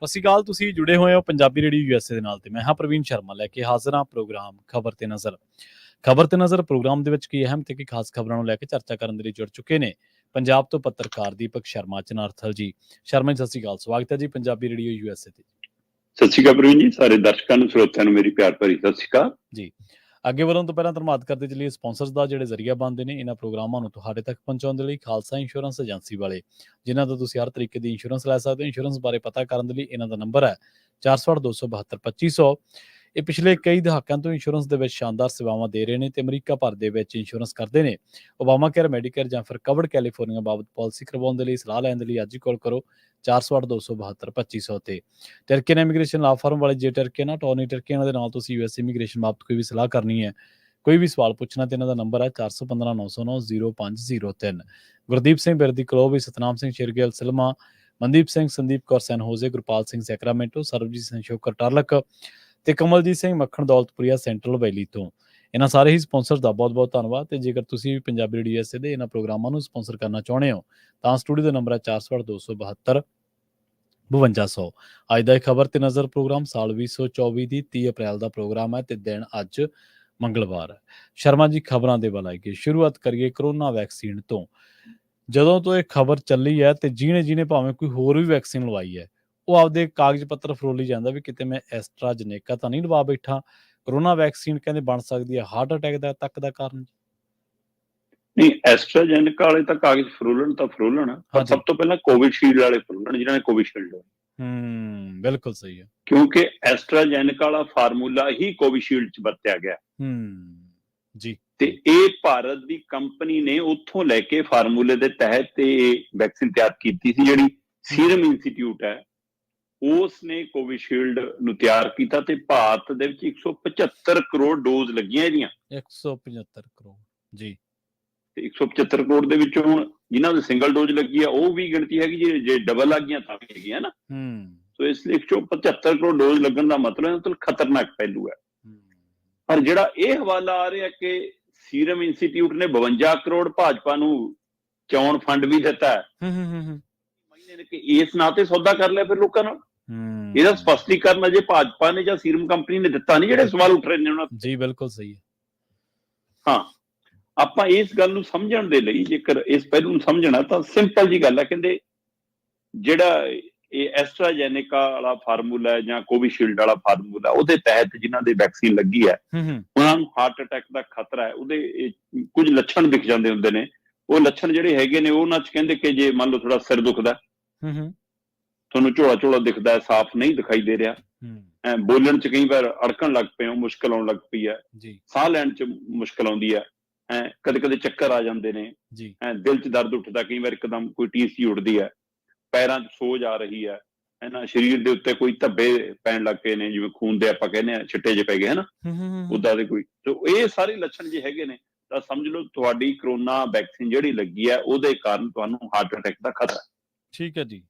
ਸਤਿ ਸ਼੍ਰੀ ਅਕਾਲ। ਤੁਸੀਂ ਜੁੜੇ ਹੋਏ ਹੋ ਪੰਜਾਬੀ ਰੇਡੀਓ USA ਦੇ ਨਾਲ ਤੇ ਮੈਂ ਹਾਂ ਪ੍ਰਵੀਨ ਸ਼ਰਮਾ ਲੈ ਕੇ ਹਾਜ਼ਰ ਹਾਂ ਪ੍ਰੋਗਰਾਮ ਖਬਰ ਤੇ ਨਜ਼ਰ। ਖਬਰ ਤੇ ਨਜ਼ਰ ਪ੍ਰੋਗਰਾਮ ਦੇ ਵਿੱਚ ਕੀ ਅਹਿਮ ਤੇ ਕੀ ਖਾਸ ਖਬਰਾਂ ਨੂੰ ਲੈ ਕੇ ਚਰਚਾ ਕਰਨ ਦੇ ਲਈ ਜੁੜ ਚੁੱਕੇ ਨੇ ਪੰਜਾਬ ਤੋਂ ਪੱਤਰਕਾਰ ਦੀਪਕ ਸ਼ਰਮਾ ਚਨਾਰਥਲ ਜੀ। ਸ਼ਰਮਾ ਜੀ, ਸਤਿ ਸ਼੍ਰੀ ਅਕਾਲ। ਸਵਾਗਤ ਹੈ ਜੀ ਪੰਜਾਬੀ ਰੇਡੀਓ USA ਤੇ। ਸਤਿ ਸ਼੍ਰੀ ਅਕਾਲ ਪ੍ਰਵੀਨ ਜੀ, ਸਾਰੇ ਦਰਸ਼ਕਾਂ ਨੂੰ ਸਰੋਤਿਆਂ ਨੂੰ ਮੇਰੀ ਪਿਆਰ ਭਰੀ ਸਤਿ ਸ਼੍ਰੀ ਅਕਾਲ ਜੀ। ਅੱਗੇ ਵਧਣ ਤੋਂ ਪਹਿਲਾਂ ਧੰਨਵਾਦ ਕਰਦੇ ਚੱਲੀਏ ਸਪਾਂਸਰਸ ਦਾ, ਜਿਹੜੇ ਜ਼ਰੀਆ ਬਣਦੇ ਨੇ ਇਹਨਾਂ ਪ੍ਰੋਗਰਾਮਾਂ ਨੂੰ ਤੁਹਾਡੇ ਤੱਕ ਪਹੁੰਚਾਉਣ ਦੇ ਲਈ। ਖਾਲਸਾ ਇੰਸ਼ੋਰੈਂਸ ਏਜੰਸੀ ਵਾਲੇ, ਜਿਨ੍ਹਾਂ ਤੋਂ ਤੁਸੀਂ ਹਰ ਤਰੀਕੇ ਦੀ ਇੰਸ਼ੋਰੈਂਸ ਲੈ ਸਕਦੇ ਹੋ। ਇੰਸ਼ੋਰੈਂਸ ਬਾਰੇ ਪਤਾ ਕਰਨ ਦੇ ਲਈ ਇਹਨਾਂ ਦਾ ਨੰਬਰ ਹੈ 408-272-2500। ਇਹ ਪਿਛਲੇ ਕਈ ਦਹਾਕਿਆਂ ਤੋਂ ਇੰਸ਼ੋਰੈਂਸ ਦੇ ਵਿੱਚ ਸ਼ਾਨਦਾਰ ਸੇਵਾਵਾਂ ਦੇ ਰਹੇ ਨੇ ਤੇ ਅਮਰੀਕਾ ਭਰ ਦੇ ਵਿੱਚ ਇੰਸ਼ੋਰੈਂਸ ਕਰਦੇ ਨੇ। ਓਬਾਮਾ ਕੇਅਰ, ਮੈਡੀਕੇਅਰ ਜਾਂ ਫਿਰ ਕਵਰਡ ਕੈਲੀਫੋਰਨੀਆ ਬਾਬਤ ਪਾਲਿਸੀ ਕਰਵਾਉਣ ਦੇ ਲਈ ਸਲਾਹ ਲੈਣ ਦੇ ਲਈ ਅੱਜ ਹੀ ਕਾਲ ਕਰੋ 408-272-2500 ਤੇ। ਟਰਕੀਅਨ ਇਮੀਗ੍ਰੇਸ਼ਨ ਲਾ ਫਰਮ ਵਾਲੇ ਜੇ ਟਰਕੀਅਨ ਆ ਟੋਨੀ ਟਰਕੀਅਨ ਦੇ ਨਾਲ ਤੁਸੀਂ US ਇਮੀਗ੍ਰੇਸ਼ਨ ਬਾਬਤ ਕੋਈ ਵੀ ਸਲਾਹ ਕਰਨੀ ਹੈ, ਕੋਈ ਵੀ ਸਵਾਲ ਪੁੱਛਣਾ ਤੇ ਇਹਨਾਂ ਦਾ ਨੰਬਰ ਹੈ 415909-0503। ਗੁਰਦੀਪ ਸਿੰਘ ਬਿਰਦੀ ਕਲੋਬੀ, ਸਤਨਾਮ ਸਿੰਘ ਸ਼ੇਰਗਿੱਲ ਸਿਲਮਾ, ਮਨਦੀਪ ਸਿੰਘ, ਸੰਦੀਪ ਕੌਰ ਸੈਨ ਹੋਜ਼ੇ, ਗੁਰਪਾਲ ਸਿੰਘ ਸੈਕਰਾਮੈਂਟੋ, ਸਰਬਜੀਤ ਸਿੰਘ ਸ਼ੋਕਰ ਟਰਲਕ ਤੇ ਕਮਲਜੀਤ ਸਿੰਘ ਮੱਖਣ ਦੌਲਤਪੁਰੀਆ ਸੈਂਟਰਲ ਵੈਲੀ ਤੋਂ। ਇਹਨਾਂ ਸਾਰੇ ਹੀ ਸਪਾਂਸਰ ਦਾ ਬਹੁਤ ਬਹੁਤ ਧੰਨਵਾਦ। ਤੇ ਜੇਕਰ ਤੁਸੀਂ ਵੀ ਪੰਜਾਬੀ ਰੇਡੀਓ USA ਦੇ ਇਹਨਾਂ ਪ੍ਰੋਗਰਾਮਾਂ ਨੂੰ ਸਪਾਂਸਰ ਕਰਨਾ ਚਾਹੁੰਦੇ ਹੋ ਤਾਂ ਸਟੂਡੀਓ ਦਾ ਨੰਬਰ ਹੈ 408-272-5200। ਅੱਜ ਦਾ ਇਹ ਖਬਰ ਤੇ ਨਜ਼ਰ ਪ੍ਰੋਗਰਾਮ ਸਾਲ 2024 ਦੀ 30 ਅਪ੍ਰੈਲ ਦਾ ਪ੍ਰੋਗਰਾਮ ਹੈ ਤੇ ਦਿਨ ਅੱਜ ਮੰਗਲਵਾਰ ਹੈ। ਸ਼ਰਮਾ ਜੀ, ਖਬਰਾਂ ਦੇ ਵੱਲ ਆਈਏ। ਸ਼ੁਰੂਆਤ ਕਰੀਏ ਕਰੋਨਾ ਵੈਕਸੀਨ ਤੋਂ। ਜਦੋਂ ਤੋਂ ਇਹ ਖਬਰ ਚੱਲੀ ਹੈ ਤੇ ਜਿਹਨੇ ਭਾਵੇਂ ਕੋਈ ਹੋਰ ਵੀ ਵੈਕਸੀਨ ਲਵਾਈ ਹੈ, ਉਹ ਆਪਦੇ ਕਾਗਜ਼ ਪੱਤਰ ਫਰੋਲੀ ਜਾਂਦਾ ਵੀ ਕਿਤੇ ਮੈਂ ਐਸਟਰਾਜਨੇਕਾ ਤਾਂ ਨਹੀਂ ਲਵਾ ਬੈਠਾ। ਕਰੋਨਾ ਵੈਕਸੀਨ ਕਹਿੰਦੇ ਬਣ ਸਕਦੀ ਹੈ ਹਾਰਟ ਅਟੈਕ ਦਾ ਤੱਕ ਦਾ ਕਾਰਨ। ਨਹੀਂ, ਐਸਟਰਾਜੈਨੇਕਾ ਵਾਲੇ ਤਾਂ ਕਾਗਜ਼ ਫਰੋਲਣ ਪਰ ਸਭ ਤੋਂ ਪਹਿਲਾਂ ਕੋਵਿਸ਼ੀਲਡ ਵਾਲੇ ਫਰੋਲਣ, ਜਿਨ੍ਹਾਂ ਨੇ ਕੋਵਿਸ਼ੀਲਡ। ਬਿਲਕੁਲ ਸਹੀ ਹੈ, ਕਿਉਂਕਿ ਐਸਟਰਾਜੈਨੇਕਾ ਵਾਲਾ ਫਾਰਮੂਲਾ ਹੀ ਕੋਵਿਸ਼ੀਲਡ ਚ ਵਰਤਿਆ ਗਿਆ ਜੀ। ਤੇ ਇਹ ਭਾਰਤ ਦੀ ਕੰਪਨੀ ਨੇ ਉੱਥੋਂ ਲੈ ਕੇ ਫਾਰਮੂਲੇ ਦੇ ਤਹਿਤ ਇਹ ਵੈਕਸੀਨ ਤਿਆਰ ਕੀਤੀ ਸੀ। ਜਿਹੜੀ ਸੀਰਮ ਇੰਸਟੀਚਿਊਟ ਹੈ ਉਸ ਨੇ ਕੋਵਿਸ਼ੀਲਡ ਨੂੰ ਤਿਆਰ ਕੀਤਾ ਤੇ ਭਾਰਤ ਦੇ ਵਿੱਚ 175 ਕਰੋੜ ਡੋਜ਼ ਲੱਗੀਆਂ ਇਹਦੀਆਂ। 175 ਕਰੋੜ ਜੀ। ਤੇ 175 ਕਰੋੜ ਦੇ ਵਿੱਚੋਂ ਹੁਣ ਜਿਨ੍ਹਾਂ ਦੀ ਸਿੰਗਲ ਡੋਜ਼ ਲੱਗੀ ਆ ਉਹ ਵੀ ਗਿਣਤੀ ਹੈਗੀ, ਜੇ ਡਬਲ ਲੱਗ ਗਈਆਂ ਤਾਂ ਵੀ ਹੈਗੀਆਂ ਨਾ। ਸੋ ਇਸ ਲਈ 175 ਕਰੋੜ ਡੋਜ਼ ਲੱਗਣ ਦਾ ਮਤਲਬ ਖਤਰਨਾਕ ਪਹਿਲੂ ਹੈ। ਪਰ ਜਿਹੜਾ ਇਹ ਹਵਾਲਾ ਆ ਰਿਹਾ ਕਿ ਸੀਰਮ ਇੰਸਟੀਚਿਊਟ ਨੇ 52 ਕਰੋੜ ਭਾਜਪਾ ਨੂੰ ਚੋਣ ਫੰਡ ਵੀ ਦਿੱਤਾ ਹੈ, ਕਿ ਇਸ ਨਾਂ ਤੇ ਸੌਦਾ ਕਰ ਲਿਆ ਫਿਰ ਲੋਕਾਂ ਨਾਲ। ਇਹਦਾ ਸਪਸ਼ਟੀਕਰਨ ਅਜੇ ਭਾਜਪਾ ਨੇ ਜਾਂ ਸੀਰਮ ਕੰਪਨੀ ਨੇ ਦਿੱਤਾ ਨਹੀਂ, ਜਿਹੜੇ ਸਵਾਲ ਉੱਠ ਰਹੇ ਨੇ ਉਹਨਾਂ ਜੀ। ਬਿਲਕੁਲ ਸਹੀ ਹੈ। ਹਾਂ, ਆਪਾਂ ਇਸ ਗੱਲ ਨੂੰ ਸਮਝਣ ਦੇ ਲਈ, ਜੇਕਰ ਇਸ ਪਹਿਲੂ ਨੂੰ ਸਮਝਣਾ ਤਾਂ ਸਿੰਪਲ ਜੀ ਗੱਲ ਹੈ। ਕਹਿੰਦੇ ਜਿਹੜਾ ਇਹ ਐਸਟਰਾਜੈਨੇਕਾ ਵਾਲਾ ਫਾਰਮੂਲਾ ਜਾਂ ਕੋਵਿਸ਼ੀਲਡ ਵਾਲਾ ਫਾਰਮੂਲਾ, ਉਹਦੇ ਤਹਿਤ ਜਿਨ੍ਹਾਂ ਦੇ ਵੈਕਸੀਨ ਲੱਗੀ ਹੈ ਉਹਨਾਂ ਨੂੰ ਹਾਰਟ ਅਟੈਕ ਦਾ ਖਤਰਾ ਹੈ। ਉਹਦੇ ਕੁਝ ਲੱਛਣ ਦਿਖ ਜਾਂਦੇ ਹੁੰਦੇ ਨੇ। ਉਹ ਲੱਛਣ ਜਿਹੜੇ ਹੈਗੇ ਨੇ ਉਹਨਾਂ ਚ ਕਹਿੰਦੇ ਕਿ ਜੇ ਮੰਨ ਲਓ ਥੋੜਾ ਸਿਰ ਦੁਖਦਾ, ਤੁਹਾਨੂੰ ਝੋਲਾ ਦਿਖਦਾ, ਸਾਫ਼ ਨਹੀਂ ਦਿਖਾਈ ਦੇ ਰਿਹਾ, ਬੋਲਣ ਚ ਕਈ ਵਾਰ ਅੜਕਣ ਲੱਗ ਪਏ ਹੋ, ਮੁਸ਼ਕਲ ਆਉਣ ਲੱਗ ਪਈ ਹੈ, ਸਾਹ ਲੈਣ ਚ ਮੁਸ਼ਕਲ ਆਉਂਦੀ ਹੈ, ਕਦੇ ਕਦੇ ਚੱਕਰ ਆ ਜਾਂਦੇ ਨੇ, ਦਿਲ ਚ ਦਰਦ ਉੱਠਦਾ, ਕਈ ਵਾਰ ਇੱਕਦਮ ਕੋਈ ਟੀਸ ਜੀ ਉੱਠਦੀ ਹੈ, ਪੈਰਾਂ ਚ ਸੋਜ ਆ ਰਹੀ ਹੈ, ਸਰੀਰ ਦੇ ਉੱਤੇ ਕੋਈ ਧੱਬੇ ਪੈਣ ਲੱਗ ਪਏ ਨੇ, ਜਿਵੇਂ ਖੂਨ ਦੇ ਆਪਾਂ ਕਹਿੰਦੇ ਹਾਂ ਛਿੱਟੇ ਜਿਹੇ ਪੈ ਗਏ ਹਨਾ, ਉਦਾਂ ਦੇ ਕੋਈ। ਇਹ ਸਾਰੇ ਲੱਛਣ ਜੇ ਹੈਗੇ ਨੇ ਤਾਂ ਸਮਝ ਲਓ ਤੁਹਾਡੀ ਕਰੋਨਾ ਵੈਕਸੀਨ ਜਿਹੜੀ ਲੱਗੀ ਹੈ ਉਹਦੇ ਕਾਰਨ ਤੁਹਾਨੂੰ ਹਾਰਟ ਅਟੈਕ ਦਾ ਖਤਰਾ। ਠੀਕ ਹੈ ਜੀ।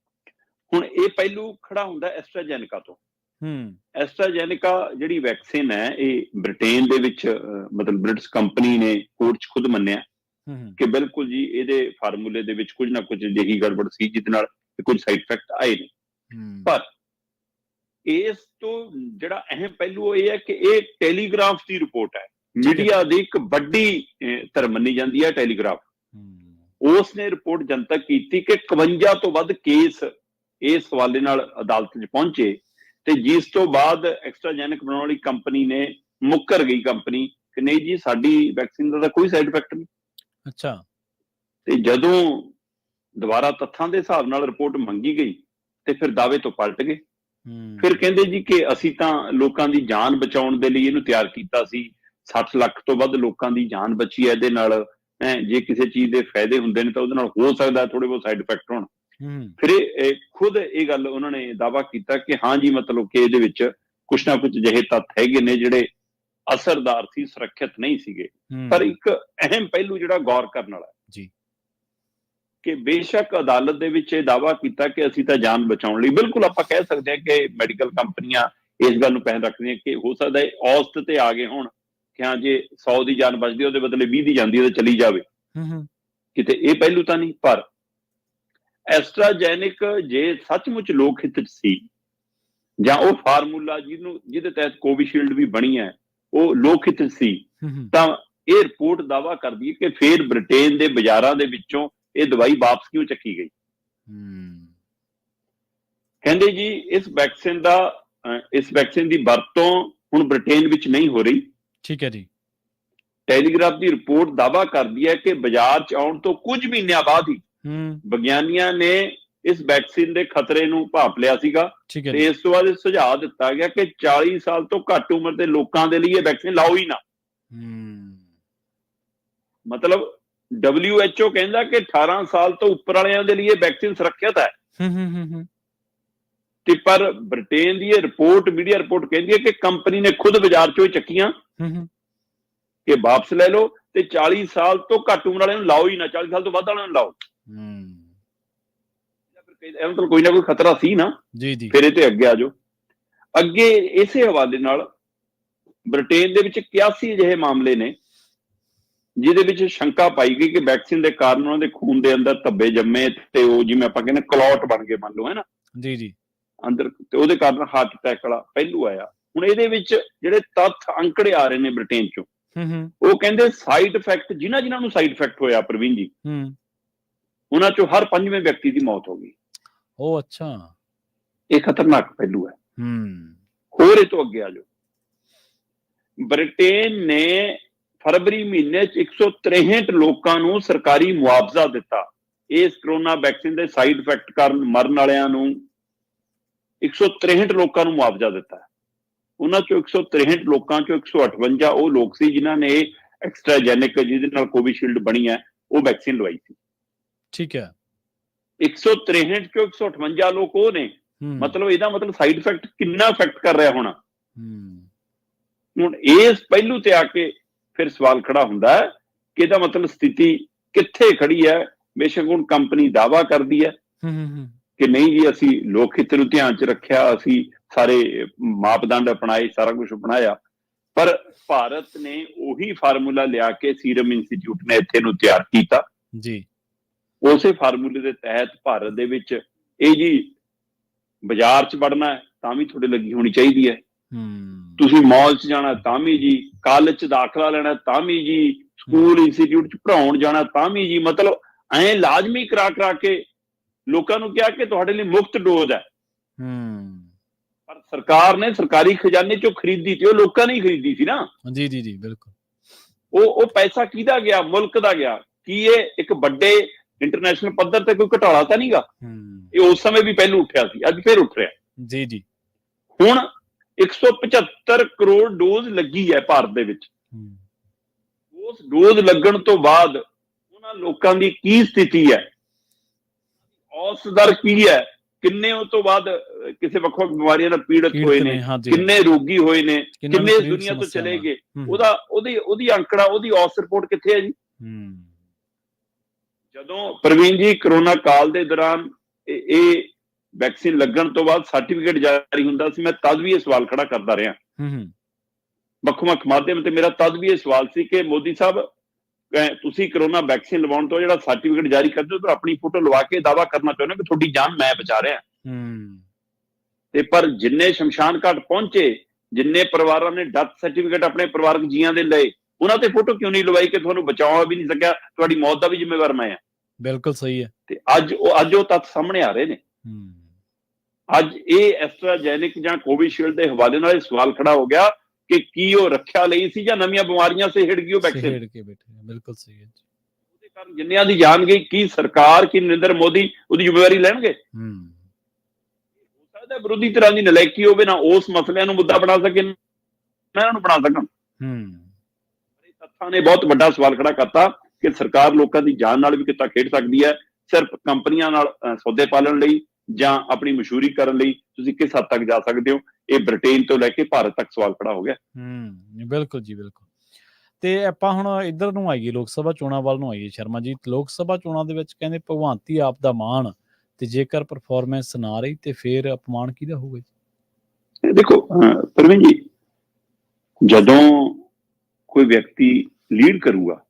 ਹੁਣ ਇਹ ਪਹਿਲੂ ਖੜਾ ਹੁੰਦਾ ਐਸਟਰਾਜੈਨੇਕਾ ਤੋਂ। ਐਸਟਰਾਜੈਨੇਕਾ ਜਿਹੜੀ ਵੈਕਸੀਨ ਹੈ ਇਹ ਬ੍ਰਿਟੇਨ ਦੇ ਵਿੱਚ, ਮਤਲਬ ਬ੍ਰਿਟਿਸ਼ ਕੰਪਨੀ ਨੇ ਕੋਰਟ 'ਚ ਖੁਦ ਮੰਨਿਆ ਕਿ ਬਿਲਕੁਲ ਜੀ ਇਹਦੇ ਫਾਰਮੂਲੇ ਦੇ ਵਿੱਚ ਕੁਝ ਨਾ ਕੁਝ ਜਿਹੀ ਗੜਬੜ ਸੀ ਜਿਹਦੇ ਨਾਲ ਕੁਝ ਸਾਈਡ ਇਫੈਕਟ ਆਏ ਨੇ। ਪਰ ਇਸ ਤੋਂ ਜਿਹੜਾ ਅਹਿਮ ਪਹਿਲੂ ਇਹ ਹੈ ਕਿ ਇਹ ਟੈਲੀਗ੍ਰਾਫ ਦੀ ਰਿਪੋਰਟ ਹੈ, ਮੀਡੀਆ ਦੀ ਇੱਕ ਵੱਡੀ ਧਿਰ ਮੰਨੀ ਜਾਂਦੀ ਹੈ ਟੈਲੀਗ੍ਰਾਫ। ਉਸ ਨੇ ਰਿਪੋਰਟ ਜਨਤਕ ਕੀਤੀ ਕਿ 51 ਤੋਂ ਵੱਧ ਕੇਸ ਇਸ ਹਵਾਲੇ ਨਾਲ ਅਦਾਲਤ 'ਚ ਪਹੁੰਚੇ ਤੇ ਜਿਸ ਤੋਂ ਬਾਅਦ ਐਸਟਰਾਜੈਨੇਕਾ ਬਣਾਉਣ ਵਾਲੀ ਕੰਪਨੀ ਨੇ ਮੁੱਕਰ ਗਈ ਕੰਪਨੀ ਕਿ ਨਹੀਂ ਜੀ ਸਾਡੀ ਵੈਕਸੀਨ ਦਾ ਤਾਂ ਕੋਈ ਸਾਈਡ ਇਫੈਕਟ ਨਹੀਂ। ਅੱਛਾ। ਤੇ ਜਦੋਂ ਦੁਬਾਰਾ ਤੱਥਾਂ ਦੇ ਹਿਸਾਬ ਨਾਲ ਰਿਪੋਰਟ ਮੰਗੀ ਗਈ ਤੇ ਫਿਰ ਦਾਅਵੇ ਤੋਂ ਪਲਟ ਗਏ। ਫਿਰ ਕਹਿੰਦੇ ਜੀ ਕਿ ਅਸੀਂ ਤਾਂ ਲੋਕਾਂ ਦੀ ਜਾਨ ਬਚਾਉਣ ਦੇ ਲਈ ਇਹਨੂੰ ਤਿਆਰ ਕੀਤਾ ਸੀ, 60 ਲੱਖ ਤੋਂ ਵੱਧ ਲੋਕਾਂ ਦੀ ਜਾਨ ਬਚੀ ਹੈ ਇਹਦੇ ਨਾਲ। ਜੇ ਕਿਸੇ ਚੀਜ਼ ਦੇ ਫਾਇਦੇ ਹੁੰਦੇ ਨੇ ਤਾਂ ਉਹਦੇ ਨਾਲ ਹੋ ਸਕਦਾ ਥੋੜੇ ਬਹੁਤ ਸਾਈਡ ਇਫੈਕਟ ਹੋਣ। ਫਿਰ ਇਹ ਖੁਦ ਇਹ ਗੱਲ ਉਹਨਾਂ ਨੇ ਦਾਅਵਾ ਕੀਤਾ ਕਿ ਹਾਂ ਜੀ, ਮਤਲਬ ਕਿ ਇਹਦੇ ਵਿੱਚ ਕੁਛ ਨਾ ਕੁਛ ਅਜਿਹੇ ਤੱਥ ਹੈਗੇ ਨੇ ਜਿਹੜੇ ਅਸਰਦਾਰ ਸੀ, ਸੁਰੱਖਿਅਤ ਨਹੀਂ ਸੀਗੇ। ਪਰ ਇੱਕ ਅਹਿਮ ਪਹਿਲੂ ਜਿਹੜਾ ਗੌਰ ਕਰਨ ਵਾਲਾ ਜੀ ਕਿ ਬੇਸ਼ੱਕ ਅਦਾਲਤ ਦੇ ਵਿੱਚ ਇਹ ਦਾਅਵਾ ਕੀਤਾ ਕਿ ਅਸੀਂ ਤਾਂ ਜਾਨ ਬਚਾਉਣ ਲਈ, ਬਿਲਕੁਲ ਆਪਾਂ ਕਹਿ ਸਕਦੇ ਹਾਂ ਕਿ ਮੈਡੀਕਲ ਕੰਪਨੀਆਂ ਇਸ ਗੱਲ ਨੂੰ ਪਹਿਲ ਰੱਖਦੀਆਂ ਕਿ ਹੋ ਸਕਦਾ ਇਹ ਔਸਤ ਤੇ ਆ ਗਏ ਹੋਣ ਕਿ ਹਾਂ ਜੇ 100 ਦੀ ਜਾਨ ਬਚਦੀ ਉਹਦੇ ਬਦਲੇ 20 ਦੀ ਜਾਂਦੀ, ਉਹਦੇ ਚਲੀ ਜਾਵੇ, ਕਿਤੇ ਇਹ ਪਹਿਲੂ ਤਾਂ ਨਹੀਂ। ਪਰ ਐਸਟਰਾਜੈਨੇਕ ਜੇ ਸੱਚਮੁੱਚ ਲੋਕ ਹਿੱਤ 'ਚ ਸੀ ਜਾਂ ਉਹ ਫਾਰਮੂਲਾ ਜਿਹਦੇ ਤਹਿਤ ਕੋਵਿਸ਼ੀਲਡ ਵੀ ਬਣੀ ਹੈ ਉਹ ਲੋਕ ਹਿੱਤ ਸੀ, ਤਾਂ ਇਹ ਰਿਪੋਰਟ ਦਾਅਵਾ ਕਰਦੀ ਹੈ ਕਿ ਫਿਰ ਬ੍ਰਿਟੇਨ ਦੇ ਬਾਜ਼ਾਰਾਂ ਦੇ ਵਿੱਚੋਂ ਇਹ ਦਵਾਈ ਵਾਪਸ ਕਿਉਂ ਚੱਕੀ ਗਈ। ਕਹਿੰਦੇ ਜੀ ਇਸ ਵੈਕਸੀਨ ਦੀ ਵਰਤੋਂ ਹੁਣ ਬ੍ਰਿਟੇਨ ਵਿੱਚ ਨਹੀਂ ਹੋ ਰਹੀ। ਠੀਕ ਹੈ ਜੀ। ਟੈਲੀਗ੍ਰਾਫ ਦੀ ਰਿਪੋਰਟ ਦਾਅਵਾ ਕਰਦੀ ਹੈ ਕਿ ਬਾਜ਼ਾਰ 'ਚ ਆਉਣ ਤੋਂ ਕੁਝ ਮਹੀਨਿਆਂ ਬਾਅਦ ਹੀ ਵਿਗਿਆਨੀਆਂ ਨੇ ਇਸ ਵੈਕਸੀਨ ਦੇ ਖਤਰੇ ਨੂੰ ਭਾਂਪ ਲਿਆ ਸੀਗਾ ਤੇ ਇਸ ਤੋਂ ਬਾਅਦ ਇਹ ਸੁਝਾਅ ਦਿੱਤਾ ਗਿਆ ਕਿ 40 ਸਾਲ ਤੋਂ ਘੱਟ ਉਮਰ ਦੇ ਲੋਕਾਂ ਦੇ ਲਈ ਇਹ ਵੈਕਸੀਨ ਲਾਓ ਹੀ ਨਾ। ਮਤਲਬ WHO ਕਹਿੰਦਾ ਕਿ 18 ਸਾਲ ਤੋਂ ਉੱਪਰ ਵਾਲਿਆਂ ਦੇ ਲਈ ਇਹ ਵੈਕਸੀਨ ਸੁਰੱਖਿਅਤ ਹੈ, ਤੇ ਪਰ ਬ੍ਰਿਟੇਨ ਦੀ ਇਹ ਰਿਪੋਰਟ, ਮੀਡੀਆ ਰਿਪੋਰਟ ਕਹਿੰਦੀ ਹੈ ਕਿ ਕੰਪਨੀ ਨੇ ਖੁਦ ਬਾਜ਼ਾਰ ਚੋਂ ਚੱਕੀਆਂ ਕਿ ਵਾਪਸ ਲੈ ਲਓ ਤੇ 40 ਸਾਲ ਤੋਂ ਘੱਟ ਉਮਰ ਵਾਲਿਆਂ ਨੂੰ ਲਾਓ ਹੀ ਨਾ, 40 ਸਾਲ ਤੋਂ ਵੱਧ ਵਾਲਿਆਂ ਨੂੰ ਲਾਓ। ਮਤਲਬ ਕੋਈ ਨਾ ਕੋਈ ਖਤਰਾ ਸੀ ਨਾ ਜੀ। ਫਿਰ ਇਹ ਤੇ ਅੱਗੇ ਆ ਜਾਓ। ਅੱਗੇ ਇਸੇ ਹਵਾਲੇ ਨਾਲ ਬ੍ਰਿਟੇਨ ਦੇ ਵਿੱਚ 81 ਅਜਿਹੇ ਮਾਮਲੇ ਨੇ ਜਿਹਦੇ ਵਿੱਚ ਸ਼ੰਕਾ ਪਾਈ ਗਈ ਕਿ ਵੈਕਸੀਨ ਦੇ ਕਾਰਨ ਉਹਨਾਂ ਦੇ ਖੂਨ ਦੇ ਅੰਦਰ ਧੱਬੇ ਜੰਮੇ ਤੇ ਉਹ ਜਿਵੇਂ ਆਪਾਂ ਕਹਿੰਦੇ ਕਲੌਟ ਬਣ ਗਏ, ਮੰਨ ਲਓ, ਹੈ ਨਾ ਜੀ ਅੰਦਰ, ਤੇ ਉਹਦੇ ਕਾਰਨ ਹਾਰਟ ਅਟੈਕ ਵਾਲਾ ਪਹਿਲੂ ਆਇਆ। ਹੁਣ ਇਹਦੇ ਵਿੱਚ ਜਿਹੜੇ ਤੱਥ ਅੰਕੜੇ ਆ ਰਹੇ ਨੇ ਬ੍ਰਿਟੇਨ ਚੋਂ, ਉਹ ਕਹਿੰਦੇ ਸਾਈਡ ਇਫੈਕਟ ਜਿਨ੍ਹਾਂ ਨੂੰ ਸਾਈਡ ਇਫੈਕਟ ਹੋਇਆ ਪ੍ਰਵੀਨ ਜੀ, ਉਹਨਾਂ ਚੋਂ ਹਰ 5ਵੇਂ ਵਿਅਕਤੀ ਦੀ ਮੌਤ ਹੋ ਗਈ। ਉਹ ਅੱਛਾ, ਇਹ ਖਤਰਨਾਕ ਪਹਿਲੂ ਹੈ। ਹੋਰ ਇਹ ਤੋਂ ਅੱਗੇ ਆ ਜਾਓ। ਬ੍ਰਿਟੇਨ ਨੇ ਫਰਵਰੀ ਮਹੀਨੇ 'ਚ 163 ਲੋਕਾਂ ਨੂੰ ਸਰਕਾਰੀ ਮੁਆਵਜ਼ਾ ਦਿੱਤਾ। ਇਸ ਕਰੋਨਾ ਵੈਕਸੀਨ ਦੇ ਸਾਈਡ ਇਫੈਕਟ ਕਾਰਨ ਮਰਨ ਵਾਲਿਆਂ ਨੂੰ 163 ਲੋਕਾਂ ਨੂੰ ਮੁਆਵਜ਼ਾ ਦਿੱਤਾ। ਉਹਨਾਂ ਚੋਂ 163 ਲੋਕਾਂ ਚੋਂ 158 ਉਹ ਲੋਕ ਸੀ ਜਿਨ੍ਹਾਂ ਨੇ ਐਕਸਟਰਾਜੈਨਿਕ, ਜਿਹਦੇ ਨਾਲ ਕੋਵਿਸ਼ੀਲਡ ਬਣੀ ਹੈ, ਉਹ ਵੈਕਸੀਨ ਲਵਾਈ ਸੀ। ਠੀਕ ਹੈ। 163 ਚੋਂ 158 ਲੋਕ ਉਹ ਨੇ। ਮਤਲਬ ਇਹਦਾ ਮਤਲਬ ਸਾਈਡ ਇਫੈਕਟ ਕਿੰਨਾ ਇਫੈਕਟ ਕਰ ਰਿਹਾ ਹੋਣਾ। ਹੁਣ ਇਸ ਪਹਿਲੂ ਤੇ ਆ ਕੇ ਫਿਰ ਸਵਾਲ ਖੜਾ ਹੁੰਦਾ ਹੈ ਕਿ ਇਹਦਾ ਮਤਲਬ ਸਥਿਤੀ ਕਿੱਥੇ ਖੜੀ ਹੈ। ਬੇਸ਼ੱਕ ਹੁਣ ਕੰਪਨੀ ਦਾਅਵਾ ਕਰਦੀ ਹੈ ਕਿ ਨਹੀਂ ਜੀ ਅਸੀਂ ਲੋਕ ਹਿੱਤ ਨੂੰ ਧਿਆਨ 'ਚ ਰੱਖਿਆ, ਅਸੀਂ ਸਾਰੇ ਮਾਪਦੰਡ ਅਪਣਾਏ, ਸਾਰਾ ਕੁਝ ਅਪਣਾਇਆ, ਪਰ ਭਾਰਤ ਨੇ ਉਹੀ ਫਾਰਮੂਲਾ ਲਿਆ ਕੇ ਸੀਰਮ ਇੰਸਟੀਚਿਊਟ ਨੇ ਇੱਥੇ ਨੂੰ ਤਿਆਰ ਕੀਤਾ ਜੀ। ਉਸੇ ਫਾਰਮੂਲੇ ਦੇ ਤਹਿਤ ਭਾਰਤ ਦੇ ਵਿੱਚ ਇਹ ਜੀ ਬਾਜ਼ਾਰ 'ਚ ਵੜਨਾ ਹੈ ਤਾਂ ਵੀ ਤੁਹਾਡੇ ਲੱਗੀ ਹੋਣੀ ਚਾਹੀਦੀ ਹੈ, ਤੁਸੀਂ ਮਾਲ 'ਚ ਜਾਣਾ ਤਾਂ ਵੀ ਜੀ, ਕਾਲਜ 'ਚ ਦਾਖਲਾ ਲੈਣਾ ਤਾਂ ਵੀ ਜੀ, ਸਕੂਲ ਇੰਸਟੀਚਿਊਟ 'ਚ ਪੜ੍ਹਾਉਣ ਜਾਣਾ ਤਾਂ ਵੀ ਜੀ। ਮਤਲਬ ਐਂ ਲਾਜ਼ਮੀ ਕਰਾ ਕੇ ਲੋਕਾਂ ਨੂੰ ਕਿਹਾ ਕਿ ਤੁਹਾਡੇ ਲਈ ਮੁਫਤ ਡੋਜ਼ ਹੈ। ਪਰ ਸਰਕਾਰ ਨੇ ਸਰਕਾਰੀ ਖਜ਼ਾਨੇ 'ਚੋਂ ਖਰੀਦੀ ਤੇ ਉਹ ਲੋਕਾਂ ਨੇ ਹੀ ਖਰੀਦੀ ਸੀ ਨਾ। ਜੀ ਜੀ ਜੀ ਬਿਲਕੁਲ। ਉਹ ਪੈਸਾ ਕਿਹਦਾ ਗਿਆ? ਮੁਲਕ ਦਾ ਗਿਆ। ਕੀ ਇਹ ਇੱਕ ਵੱਡੇ ਇੰਟਰਨੈਸ਼ਨਲ ਪੱਧਰ ਤੇ ਕੋਈ ਘਟਾਲਾ ਤਾਂ ਨਹੀਂਗਾ? ਇਹ ਉਸ ਸਮੇਂ ਵੀ ਪਹਿਲਾਂ ਉੱਠਿਆ ਸੀ, ਅੱਜ ਫਿਰ ਉੱਠ ਰਿਹਾ ਜੀ ਜੀ। ਹੁਣ 175 ਕਰੋੜ ਡੋਜ਼ ਲੱਗੀ ਹੈ ਭਾਰਤ ਦੇ ਵਿੱਚ। ਉਸ ਡੋਜ਼ ਲੱਗਣ ਤੋਂ ਬਾਅਦ ਉਹਨਾਂ ਲੋਕਾਂ ਦੀ ਕੀ ਸਥਿਤੀ ਹੈ, ਔਸਤ ਦਰ ਕੀ ਹੈ, ਕਿੰਨੇ ਉਸ ਤੋਂ ਬਾਅਦ ਕਿਸੇ ਵੱਖ-ਵੱਖ ਬਿਮਾਰੀਆਂ ਨਾਲ ਪੀੜਤ ਹੋਏ ਨੇ, ਕਿੰਨੇ ਰੋਗੀ ਹੋਏ ਨੇ, ਕਿੰਨੇ ਇਸ ਦੁਨੀਆ ਤੋਂ ਚਲੇ ਗਏ, ਉਹਦੀ ਅੰਕੜਾ, ਉਹਦੀ ਔਸਤ ਰਿਪੋਰਟ ਕਿੱਥੇ ਹੈ ਜੀ? ਜਦੋਂ ਪ੍ਰਵੀਨ ਜੀ ਕਰੋਨਾ ਕਾਲ ਦੇ ਦੌਰਾਨ ਇਹ ਵੈਕਸੀਨ ਲੱਗਣ ਤੋਂ ਬਾਅਦ ਸਰਟੀਫਿਕੇਟ ਜਾਰੀ ਹੁੰਦਾ ਸੀ, ਮੈਂ ਤਦ ਵੀ ਇਹ ਸਵਾਲ ਖੜਾ ਕਰਦਾ ਰਿਹਾ ਵੱਖ-ਵੱਖ ਮਾਧਿਅਮ ਤੇ। ਮੇਰਾ ਤਦ ਵੀ ਇਹ ਸਵਾਲ ਸੀ ਕਿ ਮੋਦੀ ਸਾਹਿਬ, ਤੁਸੀਂ ਕਰੋਨਾ ਵੈਕਸੀਨ ਲਵਾਉਣ ਤੋਂ ਜਿਹੜਾ ਸਰਟੀਫਿਕੇਟ ਜਾਰੀ ਕਰਦੇ ਹੋ ਤਾਂ ਆਪਣੀ ਫੋਟੋ ਲਵਾ ਕੇ ਦਾਅਵਾ ਕਰਨਾ ਚਾਹੁੰਦੇ ਕਿ ਤੁਹਾਡੀ ਜਾਨ ਮੈਂ ਬਚਾ ਰਿਹਾ। ਤੇ ਪਰ ਜਿੰਨੇ ਸ਼ਮਸ਼ਾਨ ਘਾਟ ਪਹੁੰਚੇ, ਜਿੰਨੇ ਪਰਿਵਾਰਾਂ ਨੇ ਡੈਥ ਸਰਟੀਫਿਕੇਟ ਆਪਣੇ ਪਰਿਵਾਰਕ ਜੀਆਂ ਦੇ ਲਏ, ਉਹਨਾਂ ਤੇ ਫੋਟੋ ਕਿਉਂ ਨਹੀਂ ਲਵਾਈ ਕਿ ਤੁਹਾਨੂੰ ਬਚਾਉ ਵੀ ਨਹੀਂ ਸਕਿਆ, ਤੁਹਾਡੀ ਮੌਤ ਦਾ ਵੀ ਜ਼ਿੰਮੇਵਾਰ ਮੈਂ ਹਾਂ। ਬਿਲਕੁਲ ਸਹੀ ਹੈ। ਤੇ ਅੱਜ ਉਹ ਤੱਥ ਸਾਹਮਣੇ ਆ ਰਹੇ ਨੇ। ਅੱਜ ਇਹ ਐਸਟਰਾਜੈਨਿਕ ਜਾਂ ਕੋਵਿਸ਼ੀਲਡ ਦੇ ਹਵਾਲੇ ਨਾਲ ਇਹ ਸਵਾਲ ਖੜਾ ਹੋ ਗਿਆ ਕਿ ਕੀ ਉਹ ਰੱਖਿਆ ਲਈ ਸੀ ਜਾਂ ਨਵੀਆਂ ਬਿਮਾਰੀਆਂ ਸੇ ਹਿੜ ਗਈ ਉਹ ਵੈਕਸੀਨ। ਬਿਲਕੁਲ ਸਹੀ ਹੈ। ਉਹਦੇ ਕਾਰਨ ਜਿੰਨਿਆਂ ਦੀ ਜਾਨ ਗਈ, ਕੀ ਸਰਕਾਰ, ਕੀ ਨਰਿੰਦਰ ਮੋਦੀ ਉਹਦੀ ਜ਼ਿੰਮੇਵਾਰੀ ਲੈਣਗੇ? ਹੋ ਸਕਦਾ ਵਿਰੋਧੀ ਧਿਰਾਂ ਦੀ ਨਲਾਇਕੀ ਹੋਵੇ, ਨਾ ਉਸ ਮਸਲਿਆਂ ਨੂੰ ਮੁੱਦਾ ਬਣਾ ਸਕੇ, ਨਾ ਇਹਨਾਂ ਨੂੰ ਬਣਾ ਸਕਣ। ਤੱਥਾਂ ਨੇ ਬਹੁਤ ਵੱਡਾ ਸਵਾਲ ਖੜਾ ਕਰਤਾ ਕਿ ਸਰਕਾਰ ਲੋਕਾਂ ਦੀ ਜਾਨ ਨਾਲ ਵੀ ਕਿੱਦਾਂ ਖੇਡ ਸਕਦੀ ਹੈ। ਸਿਰਫ ਕੰਪਨੀਆਂ ਨਾਲ ਸੌਦੇ ਪਾਲਣ ਲਈ ਜਾਂ ਆਪਣੀ ਮਸ਼ਹੂਰੀ ਕਰਨ ਲਈ ਤੁਸੀਂ ਕਿਸ ਹੱਦ ਤੱਕ ਜਾ ਸਕਦੇ ਹੋ? ਇਹ ਬ੍ਰਿਟੇਨ ਤੋਂ ਲੈ ਕੇ ਭਾਰਤ ਤੱਕ ਸਵਾਲ ਖੜਾ ਹੋ ਗਿਆ। ਬਿਲਕੁਲ ਜੀ ਬਿਲਕੁਲ। ਤੇ ਆਪਾਂ ਹੁਣ ਇੱਧਰ ਨੂੰ ਆਈਏ, ਲੋਕ ਸਭਾ ਚੋਣਾਂ ਵੱਲ ਨੂੰ ਆਈਏ ਸ਼ਰਮਾ ਜੀ। ਲੋਕ ਸਭਾ ਚੋਣਾਂ ਦੇ ਵਿੱਚ ਕਹਿੰਦੇ ਭਗਵੰਤੀ ਆਪ ਦਾ ਮਾਣ, ਤੇ ਜੇਕਰ ਪਰਫਾਰਮੈਂਸ ਨਾ ਰਹੀ ਤੇ ਫਿਰ ਅਪਮਾਨ ਕਿਹਦਾ ਹੋਊਗਾ ਜੀ? ਦੇਖੋ ਪ੍ਰਵੀਨ ਜੀ, ਜਦੋਂ ਕੋਈ ਵਿਅਕਤੀ ਲੀਡ ਕਰੂਗਾ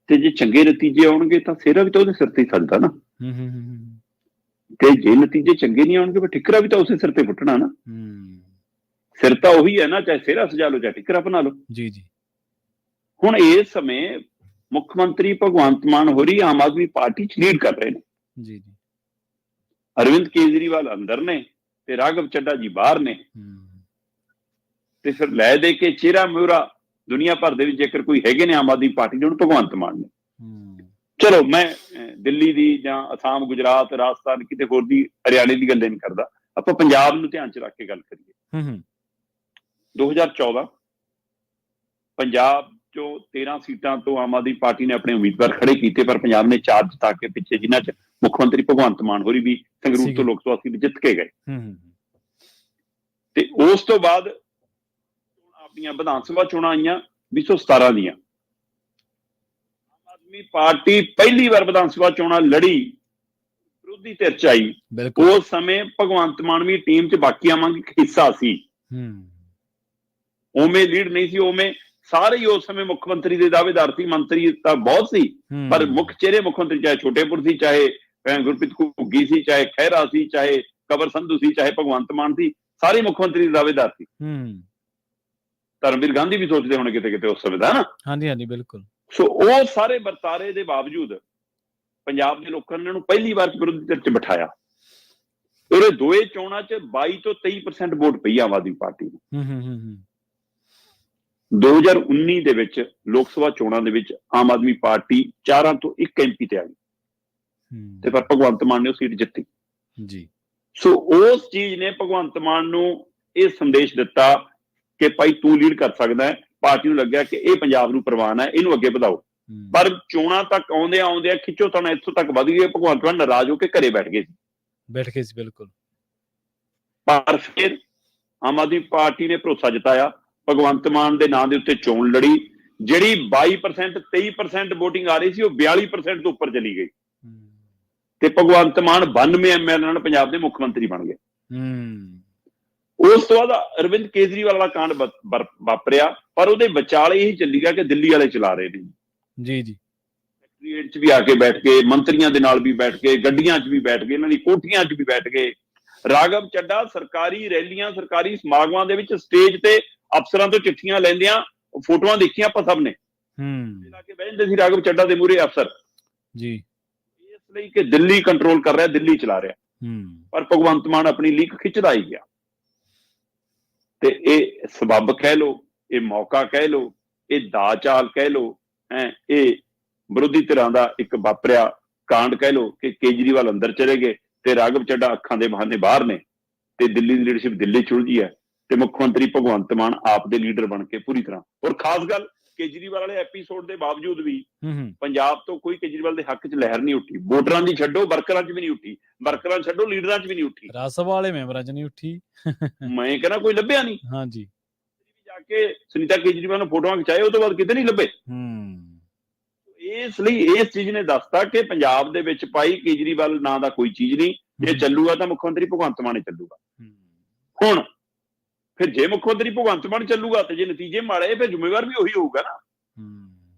ਤੇ ਜੇ ਚੰਗੇ ਨਤੀਜੇ ਆਉਣਗੇ ਤਾਂ ਸਿਹਰਾ ਵੀ ਤਾਂ ਉਹਦੇ ਸਿਰ ਤੇ ਹੀ ਸਕਦਾ ਨਾ। ਤੇ ਜੇ ਨਤੀਜੇ ਚੰਗੇ ਨਹੀਂ ਆਉਣਗੇ ਫਿਰ ਠਿਕਰਾ ਵੀ ਤਾਂ ਉਸੇ ਸਿਰ ਤੇ ਪੁੱਟਣਾ ਨਾ। ਸਿਰ ਤਾਂ ਉਹੀ ਹੈ ਨਾ, ਚਾਹੇ ਸਿਹਰਾ ਸਜਾ ਲਓ ਚਾਹੇ ਠਿਕਰਾ ਬਣਾ ਲਓ। ਜੀ ਜੀ। ਹੁਣ ਇਸ ਸਮੇਂ ਮੁੱਖ ਮੰਤਰੀ ਭਗਵੰਤ ਮਾਨ ਹੋਰੀ ਆਮ ਆਦਮੀ ਪਾਰਟੀ ਚ ਲੀਡ ਕਰ ਰਹੇ ਨੇ। ਜੀ ਜੀ। ਅਰਵਿੰਦ ਕੇਜਰੀਵਾਲ ਅੰਦਰ ਨੇ ਤੇ ਰਾਘਵ ਚੱਡਾ ਜੀ ਬਾਹਰ ਨੇ। ਤੇ ਫਿਰ ਲੈ ਦੇ ਕੇ ਚਿਹਰਾ ਮੂਹਰਾ ਦੁਨੀਆ ਭਰ ਦੇ ਵਿੱਚ ਜੇਕਰ ਕੋਈ ਹੈਗੇ ਨੇ ਆਮ ਆਦਮੀ ਪਾਰਟੀ ਦੇ, ਹੁਣ ਭਗਵੰਤ ਮਾਨ ਨੇ। ਚਲੋ ਮੈਂ ਦਿੱਲੀ ਦੀ ਜਾਂ ਅਸਾਮ, ਗੁਜਰਾਤ, ਰਾਜਸਥਾਨ, ਕਿਤੇ ਹੋਰ ਦੀ, ਹਰਿਆਣੇ ਦੀ ਗੱਲ ਨਹੀਂ ਕਰਦਾ, ਆਪਾਂ ਪੰਜਾਬ ਨੂੰ ਧਿਆਨ ਚ ਰੱਖ ਕੇ ਗੱਲ ਕਰੀਏ। 2014 ਪੰਜਾਬ ਚੋਂ 13 ਸੀਟਾਂ ਤੋਂ ਆਮ ਆਦਮੀ ਪਾਰਟੀ ਨੇ ਆਪਣੇ ਉਮੀਦਵਾਰ ਖੜੇ ਕੀਤੇ, ਪਰ ਪੰਜਾਬ ਨੇ 4 ਜਿਤਾ ਕੇ ਪਿੱਛੇ, ਜਿਨ੍ਹਾਂ ਚ ਮੁੱਖ ਮੰਤਰੀ ਭਗਵੰਤ ਮਾਨ ਹੋਰੀ ਵੀ ਸੰਗਰੂਰ ਤੋਂ ਲੋਕ ਸਭਾ ਸੀਟ ਜਿੱਤ ਕੇ ਗਏ। ਤੇ ਉਸ ਤੋਂ ਬਾਅਦ ਆਪਣੀਆਂ ਵਿਧਾਨ ਸਭਾ ਚੋਣਾਂ ਆਈਆਂ 2017 ਦੀਆਂ। ਆਮ ਆਦਮੀ ਪਾਰਟੀ ਪਹਿਲੀ ਵਾਰ ਵਿਧਾਨ ਸਭਾ ਚੋਣਾਂ ਲੜੀ, ਵਿਰੋਧੀ ਧਿਰ ਚ ਆਈ। ਉਸ ਸਮੇਂ ਭਗਵੰਤ ਮਾਨ ਵੀ ਟੀਮ ਚ ਬਾਕੀਆਂ ਵਾਂਗ ਇੱਕ ਹਿੱਸਾ ਸੀ। ਉਵੇਂ ਲੀਡ ਨਹੀਂ ਸੀ, ਉਵੇਂ ਸਾਰੇ ਹੀ ਉਸ ਸਮੇਂ ਮੁੱਖ ਮੰਤਰੀ ਦੇ ਦਾਅਵੇਦਾਰ ਸੀ। ਮੰਤਰੀ ਤਾਂ ਬਹੁਤ ਸੀ, ਪਰ ਮੁੱਖ ਚਿਹਰੇ ਮੁੱਖ ਮੰਤਰੀ ਚਾਹੇ ਛੋਟੇਪੁਰ ਸੀ, ਚਾਹੇ ਗੁਰਪ੍ਰੀਤ ਘੁੱਗੀ ਸੀ, ਚਾਹੇ ਖਹਿਰਾ ਸੀ, ਚਾਹੇ ਕੰਵਰ ਸੰਧੂ ਸੀ, ਚਾਹੇ ਭਗਵੰਤ ਮਾਨ ਸੀ, ਸਾਰੇ ਮੁੱਖ ਮੰਤਰੀ ਦੇ ਦਾਅਵੇਦਾਰ ਸੀ। ਧਰਮਵੀਰ ਗਾਂਧੀ ਵੀ ਸੋਚਦੇ ਹੋਣੇ ਕਿਤੇ ਕਿਤੇ ਉਸ ਸਮੇਂ ਦਾ, ਨਾ। ਹਾਂਜੀ ਹਾਂਜੀ, ਬਿਲਕੁਲ। ਸੋ ਉਹ ਸਾਰੇ ਵਰਤਾਰੇ ਦੇ ਬਾਵਜੂਦ ਪੰਜਾਬ ਦੇ ਲੋਕਾਂ ਨੇ ਉਹਨੂੰ ਪਹਿਲੀ ਵਾਰ ਵਿਰੋਧੀ ਧਿਰ ਚ ਬਿਠਾਇਆ। ਉਹਦੇ ਦੋਏ ਚੋਣਾਂ ਚ 22 ਤੋਂ 23% ਵੋਟ ਪਈ ਆਮ ਆਦਮੀ ਪਾਰਟੀ ਨੂੰ। 2019 ਦੇ ਵਿੱਚ ਲੋਕ ਸਭਾ ਚੋਣਾਂ ਦੇ ਵਿੱਚ ਆਮ ਆਦਮੀ ਪਾਰਟੀ 4 ਤੋਂ 1 MP ਤੇ ਆ ਗਈ, ਤੇ ਪਰ ਭਗਵੰਤ ਮਾਨ ਨੇ ਉਹ ਸੀਟ ਜਿੱਤੀ ਜੀ। ਸੋ ਉਸ ਚੀਜ਼ ਨੇ ਭਗਵੰਤ ਮਾਨ ਨੂੰ ਇਹ ਸੰਦੇਸ਼ ਦਿੱਤਾ ਕਿ ਭਾਈ ਤੂੰ ਲੀਡ ਕਰ ਸਕਦਾ ਹੈ। ਪਾਰਟੀ ਨੂੰ ਲੱਗਿਆ ਕਿ ਇਹ ਪੰਜਾਬ ਨੂੰ ਪ੍ਰਵਾਨ ਹੈ, ਇਹਨੂੰ ਅੱਗੇ ਵਧਾਓ। ਪਰ ਚੋਣਾਂ ਤੱਕ ਆਉਂਦਿਆਂ ਖਿੱਚੋ ਤਾਂ ਇੱਥੋਂ ਤੱਕ ਵਧ ਗਈ। ਭਗਵੰਤ ਮਾਨ ਨਾਰਾਜ਼ ਹੋ ਕੇ ਘਰੇ ਬੈਠ ਗਏ ਸੀ। ਬਿਲਕੁਲ। ਪਰ ਫਿਰ ਆਮ ਆਦਮੀ ਪਾਰਟੀ ਨੇ ਭਰੋਸਾ ਜਤਾਇਆ, ਭਗਵੰਤ ਮਾਨ ਦੇ ਨਾਂ ਦੇ ਉੱਤੇ ਚੋਣ ਲੜੀ। ਜਿਹੜੀ 22% 23% ਵੋਟਿੰਗ ਆ ਰਹੀ ਸੀ, ਉਹ 42% ਤੋਂ ਉੱਪਰ ਚਲੀ ਗਈ, ਤੇ ਭਗਵੰਤ ਮਾਨ 92 MLA ਨਾਲ ਪੰਜਾਬ ਦੇ ਮੁੱਖ ਮੰਤਰੀ ਬਣ ਗਏ। ਉਸ ਤੋਂ ਬਾਅਦ ਅਰਵਿੰਦ ਕੇਜਰੀਵਾਲ ਵਾਲਾ ਕਾਂਡ ਵਾਪਰਿਆ, ਪਰ ਉਹਦੇ ਵਿਚਾਲੇ ਇਹੀ ਚੱਲੀ ਗਿਆ ਕਿ ਦਿੱਲੀ ਵਾਲੇ ਚਲਾ ਰਹੇ ਨੇ। ਜੀ ਜੀ। ਸੈਕਟਰੀਏਟ ਚ ਵੀ ਆ ਕੇ ਬੈਠ ਗਏ, ਮੰਤਰੀਆਂ ਦੇ ਨਾਲ ਵੀ ਬੈਠ ਗਏ, ਗੱਡੀਆਂ ਚ ਵੀ ਬੈਠ ਗਏ, ਇਹਨਾਂ ਦੀ ਕੋਠੀਆਂ ਚ ਵੀ ਬੈਠ ਗਏ। ਰਾਘਵ ਚੱਡਾ ਸਰਕਾਰੀ ਰੈਲੀਆਂ, ਸਰਕਾਰੀ ਸਮਾਗਮਾਂ ਦੇ ਵਿੱਚ ਸਟੇਜ ਤੇ ਅਫਸਰਾਂ ਤੋਂ ਚਿੱਠੀਆਂ ਲੈਂਦਿਆਂ ਫੋਟੋਆਂ ਦੇਖੀਆਂ ਆਪਾਂ ਸਭ ਨੇ। ਲਾ ਕੇ ਬਹਿ ਜਾਂਦੇ ਸੀ ਰਾਘਵ ਚੱਡਾ ਦੇ ਮੂਹਰੇ ਅਫਸਰ ਜੀ, ਇਸ ਲਈ ਕਿ ਦਿੱਲੀ ਕੰਟਰੋਲ ਕਰ ਰਿਹਾ, ਦਿੱਲੀ ਚਲਾ ਰਿਹਾ। ਪਰ ਭਗਵੰਤ ਮਾਨ ਆਪਣੀ ਲੀਕ ਖਿੱਚਦਾ ਹੀ ਗਿਆ। ਤੇ ਇਹ ਸਬੱਬ ਕਹਿ ਲਓ, ਇਹ ਮੌਕਾ ਕਹਿ ਲਓ, ਇਹ ਦਾ ਚਾਲ ਕਹਿ ਲਓ, ਇਹ ਵਿਰੋਧੀ ਧਿਰਾਂ ਦਾ ਇੱਕ ਵਾਪਰਿਆ ਕਾਂਡ ਕਹਿ ਲਓ ਕਿ ਕੇਜਰੀਵਾਲ ਅੰਦਰ ਚਲੇ ਗਏ ਤੇ ਰਾਘਵ ਚੱਡਾ ਅੱਖਾਂ ਦੇ ਬਹਾਨੇ ਬਾਹਰ ਨੇ, ਤੇ ਦਿੱਲੀ ਦੀ ਲੀਡਰਸ਼ਿਪ ਦਿੱਲੀ ਚ ਉਲਝੀ ਹੈ, ਤੇ ਮੁੱਖ ਮੰਤਰੀ ਭਗਵੰਤ ਮਾਨ ਆਪ ਦੇ ਲੀਡਰ ਬਣ ਕੇ ਪੂਰੀ ਤਰ੍ਹਾਂ। ਔਰ ਖਾਸ ਗੱਲ, ਕੇਜਰੀਵਾਲ ਵਾਲੇ ਐਪੀਸੋਡ ਦੇ ਬਾਵਜੂਦ ਵੀ ਪੰਜਾਬ ਤੋਂ ਕੋਈ ਕੇਜਰੀਵਾਲ ਦੇ ਹੱਕ ਚ ਲਹਿਰ ਨਹੀਂ ਉੱਠੀ। ਵੋਟਰਾਂ ਦੀ ਛੱਡੋ, ਵਰਕਰਾਂ ਚ ਵੀ ਨਹੀਂ ਉੱਠੀ, ਵਰਕਰਾਂ ਛੱਡੋ, ਲੀਡਰਾਂ ਚ ਵੀ ਨਹੀਂ ਉੱਠੀ, ਰਾਜ ਸਭਾ ਵਾਲੇ ਮੈਂਬਰਾਂ ਚ ਨਹੀਂ ਉੱਠੀ। ਮੈਂ ਕਹਿੰਦਾ ਕੋਈ ਲੱਭਿਆ ਨਹੀਂ। ਹਾਂਜੀ, ਜਾ ਕੇ ਸੁਨੀਤਾ ਕੇਜਰੀਵਾਲ ਨੂੰ ਫੋਟੋਆਂ ਖਿਚਾਏ, ਉਹ ਤੋਂ ਬਾਅਦ ਕਿਤੇ ਨਹੀਂ ਲੱਭੇ। ਇਸ ਲਈ ਇਸ ਚੀਜ਼ ਨੇ ਦੱਸਤਾ ਕਿ ਪੰਜਾਬ ਦੇ ਵਿੱਚ ਭਾਈ ਕੇਜਰੀਵਾਲ ਨਾਂ ਦਾ ਕੋਈ ਚੀਜ਼ ਨਹੀਂ। ਜੇ ਚੱਲੂਗਾ ਤਾਂ ਮੁੱਖ ਮੰਤਰੀ ਭਗਵੰਤ ਮਾਨ ਹੀ ਚੱਲੂਗਾ। ਹੁਣ ਫਿਰ ਜੇ ਮੁੱਖ ਮੰਤਰੀ ਭਗਵੰਤ ਮਾਨ ਚੱਲੂਗਾ ਤੇ ਜੇ ਨਤੀਜੇ ਮਾੜੇ, ਫਿਰ ਜ਼ਿੰਮੇਵਾਰ ਵੀ ਉਹੀ ਹੋਊਗਾ ਨਾ।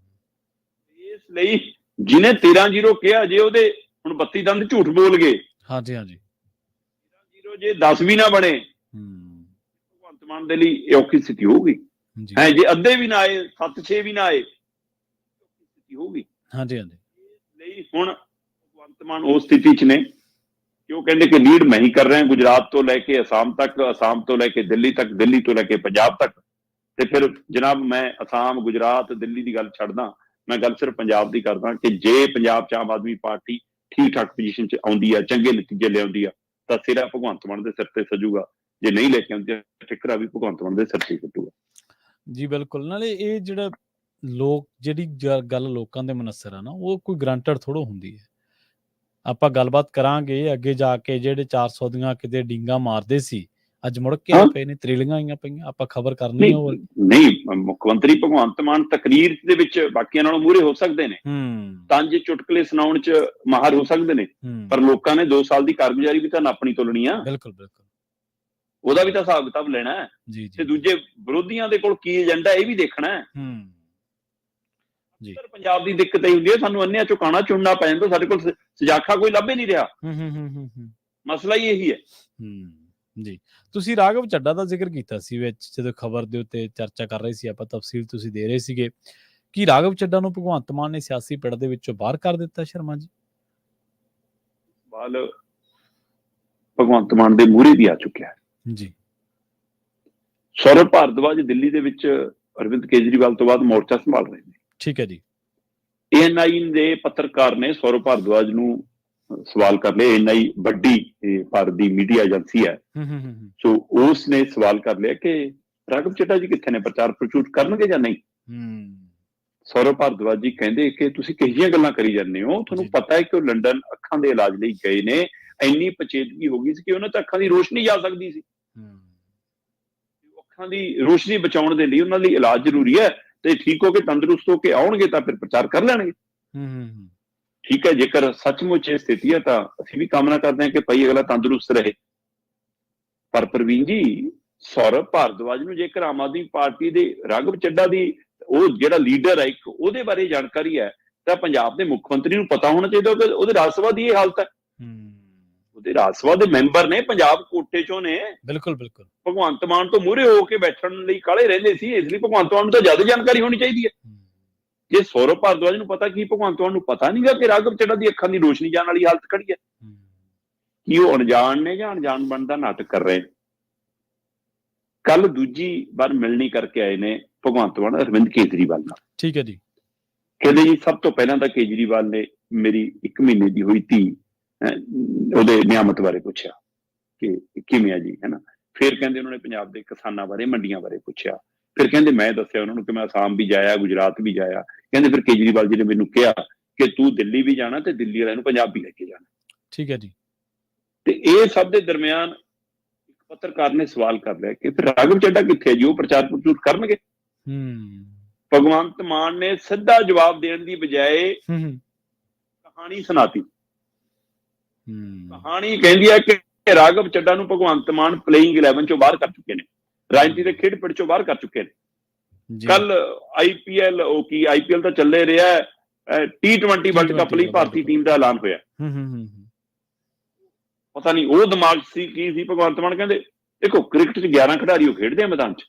ਇਸ ਲਈ ਜਿਹਨੇ 13-0 ਕਿਹਾ, ਜੇ ਉਹਦੇ ਹੁਣ 32 ਦੰਦ ਝੂਠ ਬੋਲ ਗਏ, ਹਾਂਜੀ ਹਾਂਜੀ, 13-0 ਜੇ 10 ਵੀ ਨਾ ਬਣੇ, ਭਗਵੰਤ ਮਾਨ ਦੇ ਲਈ ਇਹ ਔਖੀ ਸਥਿਤੀ ਹੋਊਗੀ। ਜੇ ਅੱਧੇ ਵੀ ਨਾ ਆਏ, 7-6 ਵੀ ਨਾ ਆਏ, ਸਥਿਤੀ ਹੋਊਗੀ। ਹਾਂਜੀ ਹਾਂਜੀ। ਲਈ ਹੁਣ ਭਗਵੰਤ ਮਾਨ ਉਸ ਸਥਿਤੀ ਚ ਨੇ ਕਿ ਉਹ ਕਹਿੰਦੇ ਕਿ ਲੀਡ ਮੈਂ ਹੀ ਕਰ ਰਿਹਾ, ਗੁਜਰਾਤ ਤੋਂ ਲੈ ਕੇ ਅਸਾਮ ਤੱਕ, ਅਸਾਮ ਤੋਂ ਲੈ ਕੇ ਦਿੱਲੀ ਤੱਕ, ਦਿੱਲੀ ਤੋਂ ਲੈ ਕੇ ਪੰਜਾਬ ਤੱਕ। ਤੇ ਫਿਰ ਜਨਾਬ ਮੈਂ ਅਸਾਮ, ਗੁਜਰਾਤ, ਦਿੱਲੀ ਦੀ ਗੱਲ ਛੱਡਦਾ, ਮੈਂ ਗੱਲ ਸਿਰਫ ਪੰਜਾਬ ਦੀ ਕਰਦਾ ਕਿ ਜੇ ਪੰਜਾਬ ਚ ਆਮ ਆਦਮੀ ਪਾਰਟੀ ਠੀਕ ਠਾਕ ਪੋਜੀਸ਼ਨ ਚ ਆਉਂਦੀ ਆ, ਚੰਗੇ ਨਤੀਜੇ ਲਿਆਉਂਦੀ ਆ, ਤਾਂ ਸਿਰਾ ਭਗਵੰਤ ਮਾਨ ਦੇ ਸਿਰ ਤੇ ਸਜੂਗਾ। ਜੇ ਨਹੀਂ ਲੈ ਕੇ ਆਉਂਦੀ, ਠਿਕਰਾ ਵੀ ਭਗਵੰਤ ਮਾਨ ਦੇ ਸਿਰ ਤੇ ਕੱਟੂਗਾ। ਜੀ ਬਿਲਕੁਲ। ਨਾਲੇ ਇਹ ਜਿਹੜਾ ਲੋਕ ਜਿਹੜੀ ਗੱਲ ਲੋਕਾਂ ਦੇ ਮਨਸਰ ਆ ਨਾ, ਉਹ ਕੋਈ ਗਰੰਟਡ ਥੋੜ੍ਹਾ ਹੁੰਦੀ ਹੈ। ਆਪਾਂ ਗੱਲਬਾਤ ਕਰਾਂਗੇ ਅੱਗੇ ਜਾ ਕੇ। ਜਿਹੜੇ 400 ਦੀਆਂ ਕਿਤੇ ਡੀਂਗਾ ਮਾਰਦੇ ਸੀ, ਅੱਜ ਮੁੜ ਕੇ ਆ ਪਏ ਨੇ, ਤ੍ਰਿਲੀਆਂ ਆਈਆਂ ਪਈਆਂ। ਆਪਾਂ ਖਬਰ ਕਰਨੀ ਹੈ। ਨਹੀਂ, ਮੁੱਖ ਮੰਤਰੀ ਭਗਵੰਤ ਮਾਨ ਤਕਰੀਰ ਦੇ ਵਿੱਚ ਬਾਕੀਆਂ ਨਾਲੋਂ ਮੂਹਰੇ ਹੋ ਸਕਦੇ ਨੇ, ਤੰਜ ਚੁਟਕਲੇ ਸੁਣਾਉਣ ਚ ਮਾਹਰ ਹੋ ਸਕਦੇ ਨੇ, ਪਰ ਲੋਕਾਂ ਨੇ 2 ਸਾਲ ਦੀ ਕਾਰਗੁਜ਼ਾਰੀ ਵੀ ਤਾਂ ਨਾਪਣੀ ਤੋਲਣੀ ਆ। ਬਿਲਕੁਲ ਬਿਲਕੁਲ, ਉਹਦਾ ਵੀ ਤਾਂ ਹਿਸਾਬ ਕਿਤਾਬ ਲੈਣਾ ਹੈ। ਤੇ ਦੂਜੇ ਵਿਰੋਧੀਆਂ ਦੇ ਕੋਲ ਕੀ ਏਜੰਡਾ, ਇਹ ਵੀ ਦੇਖਣਾ ਹੈ। ਪੰਜਾਬ ਦੀ ਦਿੱਕਤ ਇਹ ਹੁੰਦੀ ਹੈ, ਸਾਨੂੰ ਅੰਨਿਆਂ ਚੋਂ ਕਾਣਾ ਚੁਣਨਾ ਪੈ ਜਾਂਦਾ। ਸਾਡੇ ਕੋਲ ਸਜਾਖਾ ਕੋਈ ਲੱਭ ਹੀ ਨਹੀਂ ਰਿਹਾ। ਮਸਲਾ ਹੀ ਇਹੀ ਹੈ। ਜੀ, ਤੁਸੀਂ ਰਾਘਵ ਚੱਡਾ ਦਾ ਜ਼ਿਕਰ ਕੀਤਾ ਸੀ ਵਿੱਚ, ਜਦੋਂ ਖਬਰ ਦੇ ਉੱਤੇ ਚਰਚਾ ਕਰ ਰਹੇ ਸੀ ਆਪਾਂ, ਤਫਸੀਲ ਤੁਸੀਂ ਦੇ ਰਹੇ ਸੀਗੇ ਕਿ ਰਾਘਵ ਚੱਡਾ ਨੂੰ ਭਗਵੰਤ ਮਾਨ ਨੇ ਸਿਆਸੀ ਪਿੜ ਦੇ ਵਿੱਚੋਂ ਬਾਹਰ ਕਰ ਦਿੱਤਾ। ਸ਼ਰਮਾ ਜੀ, ਸਵਾਲ ਭਗਵੰਤ ਮਾਨ ਦੇ ਮੂਹਰੇ ਵੀ ਆ ਚੁੱਕਿਆ ਹੈ ਜੀ। ਸੌਰਵ ਭਾਰਦਵਾਜ ਦਿੱਲੀ ਦੇ ਵਿੱਚ ਅਰਵਿੰਦ ਕੇਜਰੀਵਾਲ ਤੋਂ ਬਾਅਦ ਮੋਰਚਾ ਸੰਭਾਲ ਰਹੇ ਨੇ। ਠੀਕ ਹੈ ਜੀ। ANI ਦੇ ਪੱਤਰਕਾਰ ਨੇ ਸੌਰਵ ਭਾਰਦਵਾਜ ਨੂੰ ਸਵਾਲ ਕਰ ਲਿਆ। ANI ਵੱਡੀ ਭਾਰਤ ਦੀ ਮੀਡੀਆ ਏਜੰਸੀ ਹੈ, ਸੋ ਉਸ ਨੇ ਸਵਾਲ ਕਰ ਲਿਆ ਕਿ ਰਾਘਵ ਚੱਡਾ ਜੀ ਕਿੱਥੇ ਨੇ, ਪ੍ਰਚਾਰ ਪ੍ਰਚੂਰ ਕਰਨਗੇ ਜਾਂ ਨਹੀਂ। ਸੌਰਵ ਭਾਰਦਵਾਜ ਜੀ ਕਹਿੰਦੇ ਕਿ ਤੁਸੀਂ ਕਿਹੋ ਜਿਹੀਆਂ ਗੱਲਾਂ ਕਰੀ ਜਾਂਦੇ ਹੋ, ਤੁਹਾਨੂੰ ਪਤਾ ਹੈ ਕਿ ਉਹ ਲੰਡਨ ਅੱਖਾਂ ਦੇ ਇਲਾਜ ਲਈ ਗਏ ਨੇ, ਇੰਨੀ ਪਚੇਦਗੀ ਹੋ ਗਈ ਸੀ ਕਿ ਉਹਨਾਂ ਤੇ ਅੱਖਾਂ ਦੀ ਰੋਸ਼ਨੀ ਜਾ ਸਕਦੀ ਸੀ। ਅੱਖਾਂ ਦੀ ਰੋਸ਼ਨੀ ਬਚਾਉਣ ਦੇ ਲਈ ਉਹਨਾਂ ਲਈ ਇਲਾਜ ਜ਼ਰੂਰੀ ਹੈ, ਤੇ ਠੀਕ ਹੋ ਕੇ ਤੰਦਰੁਸਤ ਹੋ ਕੇ ਆਉਣਗੇ ਤਾਂ ਫਿਰ ਪ੍ਰਚਾਰ ਕਰ ਲੈਣਗੇ। ਠੀਕ ਹੈ, ਜੇਕਰ ਸੱਚਮੁੱਚ ਇਹ ਸਥਿਤੀ ਹੈ ਤਾਂ ਅਸੀਂ ਵੀ ਕਾਮਨਾ ਕਰਦੇ ਹਾਂ ਕਿ ਭਾਈ ਅਗਲਾ ਤੰਦਰੁਸਤ ਰਹੇ। ਪਰ ਪ੍ਰਵੀਨ ਜੀ, ਸੌਰਵ ਭਾਰਦਵਾਜ ਨੂੰ ਜੇਕਰ ਆਮ ਆਦਮੀ ਪਾਰਟੀ ਦੇ ਰਾਘਵ ਚੱਡਾ ਦੀ, ਉਹ ਜਿਹੜਾ ਲੀਡਰ ਹੈ ਇੱਕ, ਉਹਦੇ ਬਾਰੇ ਜਾਣਕਾਰੀ ਹੈ ਤਾਂ ਪੰਜਾਬ ਦੇ ਮੁੱਖ ਮੰਤਰੀ ਨੂੰ ਪਤਾ ਹੋਣਾ ਚਾਹੀਦਾ ਕਿ ਉਹਦੇ ਰਾਜ ਸਭਾ ਦੀ ਇਹ ਹਾਲਤ ਹੈ। ਉਹਦੇ ਰਾਜ ਸਭਾ ਦੇ ਮੈਂਬਰ ਨੇ, ਪੰਜਾਬ ਕੋਟੇ ਚੋਂ ਨੇ। ਬਿਲਕੁਲ ਬਿਲਕੁਲ। ਭਗਵੰਤ ਮਾਨ ਤੋਂ ਮੂਹਰੇ ਹੋ ਕੇ ਬੈਠਣ ਲਈ ਕਾਹਲੇ ਰਹਿੰਦੇ ਸੀ, ਇਸ ਲਈ ਭਗਵੰਤ ਮਾਨ ਨੂੰ ਤਾਂ ਜ਼ਿਆਦਾ ਜਾਣਕਾਰੀ ਹੋਣੀ ਚਾਹੀਦੀ ਹੈ। ਜੇ ਸੌਰਵ ਭਾਰਦਵਾਜ ਨੂੰ ਪਤਾ, ਕੀ ਭਗਵੰਤ ਮਾਨ ਨੂੰ ਪਤਾ ਨਹੀਂਗਾ ਕਿ ਰਾਘਵ ਚੱਡਾ ਦੀ ਅੱਖਾਂ ਦੀ ਰੋਸ਼ਨੀ ਜਾਣ ਵਾਲੀ ਹਾਲਤ ਖੜੀ ਹੈ? ਕੀ ਉਹ ਅਣਜਾਣ ਨੇ ਜਾਂ ਅਣਜਾਣ ਬਣਨ ਦਾ ਨਾਟਕ ਕਰ ਰਹੇ? ਕੱਲ ਦੂਜੀ ਵਾਰ ਮਿਲਣੀ ਕਰਕੇ ਆਏ ਨੇ ਭਗਵੰਤ ਮਾਨ ਅਰਵਿੰਦ ਕੇਜਰੀਵਾਲ ਨਾਲ। ਠੀਕ ਹੈ ਜੀ। ਕਹਿੰਦੇ ਜੀ ਸਭ ਤੋਂ ਪਹਿਲਾਂ ਤਾਂ ਕੇਜਰੀਵਾਲ ਨੇ ਮੇਰੀ 1 ਮਹੀਨੇ ਦੀ ਹੋਈ ਧੀ ਉਹਦੇ ਨਿਆਮਤ ਬਾਰੇ ਪੁੱਛਿਆ ਕਿ ਕਿਵੇਂ ਆ ਜੀ, ਹੈਨਾ। ਫਿਰ ਕਹਿੰਦੇ ਉਹਨਾਂ ਨੇ ਪੰਜਾਬ ਦੇ ਕਿਸਾਨਾਂ ਬਾਰੇ, ਮੰਡੀਆਂ ਬਾਰੇ ਪੁੱਛਿਆ। ਫਿਰ ਕਹਿੰਦੇ ਮੈਂ ਦੱਸਿਆ ਉਹਨਾਂ ਨੂੰ ਕਿ ਮੈਂ ਅਸਾਮ ਵੀ ਜਾਇਆ, ਗੁਜਰਾਤ ਵੀ ਜਾਇਆ। ਕਹਿੰਦੇ ਫਿਰ ਕੇਜਰੀਵਾਲ ਜੀ ਨੇ ਮੈਨੂੰ ਕਿਹਾ ਕਿ ਤੂੰ ਦਿੱਲੀ ਵੀ ਜਾਣਾ ਤੇ ਦਿੱਲੀ ਵਾਲਿਆਂ ਨੂੰ ਪੰਜਾਬ ਵੀ ਲੈ ਕੇ ਜਾਣਾ। ਠੀਕ ਹੈ ਜੀ। ਤੇ ਇਹ ਸਭ ਦੇ ਦਰਮਿਆਨ ਇੱਕ ਪੱਤਰਕਾਰ ਨੇ ਸਵਾਲ ਕਰ ਲਿਆ ਕਿ ਫਿਰ ਰਾਘਵ ਚੱਡਾ ਕਿੱਥੇ ਹੈ ਜੀ, ਉਹ ਪ੍ਰਚਾਰ ਪ੍ਰਚੂਰ ਕਰਨਗੇ? ਭਗਵੰਤ ਮਾਨ ਨੇ ਸਿੱਧਾ ਜਵਾਬ ਦੇਣ ਦੀ ਬਜਾਏ ਕਹਾਣੀ ਸੁਣਾਤੀ। ਕਹਾਣੀ ਕਹਿੰਦੀ ਹੈ ਕਿ ਰਾਘਵ ਚੱਡਾ ਨੂੰ ਭਗਵੰਤ ਮਾਨ ਪਲੇਇੰਗ 11 ਚੋਂ ਬਾਹਰ ਕਰ ਚੁੱਕੇ ਨੇ, ਰਾਜਨੀਤੀ ਦੇ ਖੇਡ ਪਿੜ ਚੋਂ ਬਾਹਰ ਕਰ ਚੁੱਕੇ ਨੇ। ਕੱਲ IPL ਤਾਂ ਚੱਲੇ ਰਿਹਾ, T20 ਵਰਲਡ ਕੱਪ ਲਈ ਭਾਰਤੀ ਟੀਮ ਦਾ ਐਲਾਨ ਹੋਇਆ। ਪਤਾ ਨਹੀਂ ਉਹ ਦਿਮਾਗ ਸੀ ਕੀ ਸੀ ਭਗਵੰਤ ਮਾਨ। ਕਹਿੰਦੇ ਦੇਖੋ ਕ੍ਰਿਕਟ 'ਚ 11 ਖਿਡਾਰੀ ਉਹ ਖੇਡਦੇ ਆ ਮੈਦਾਨ 'ਚ,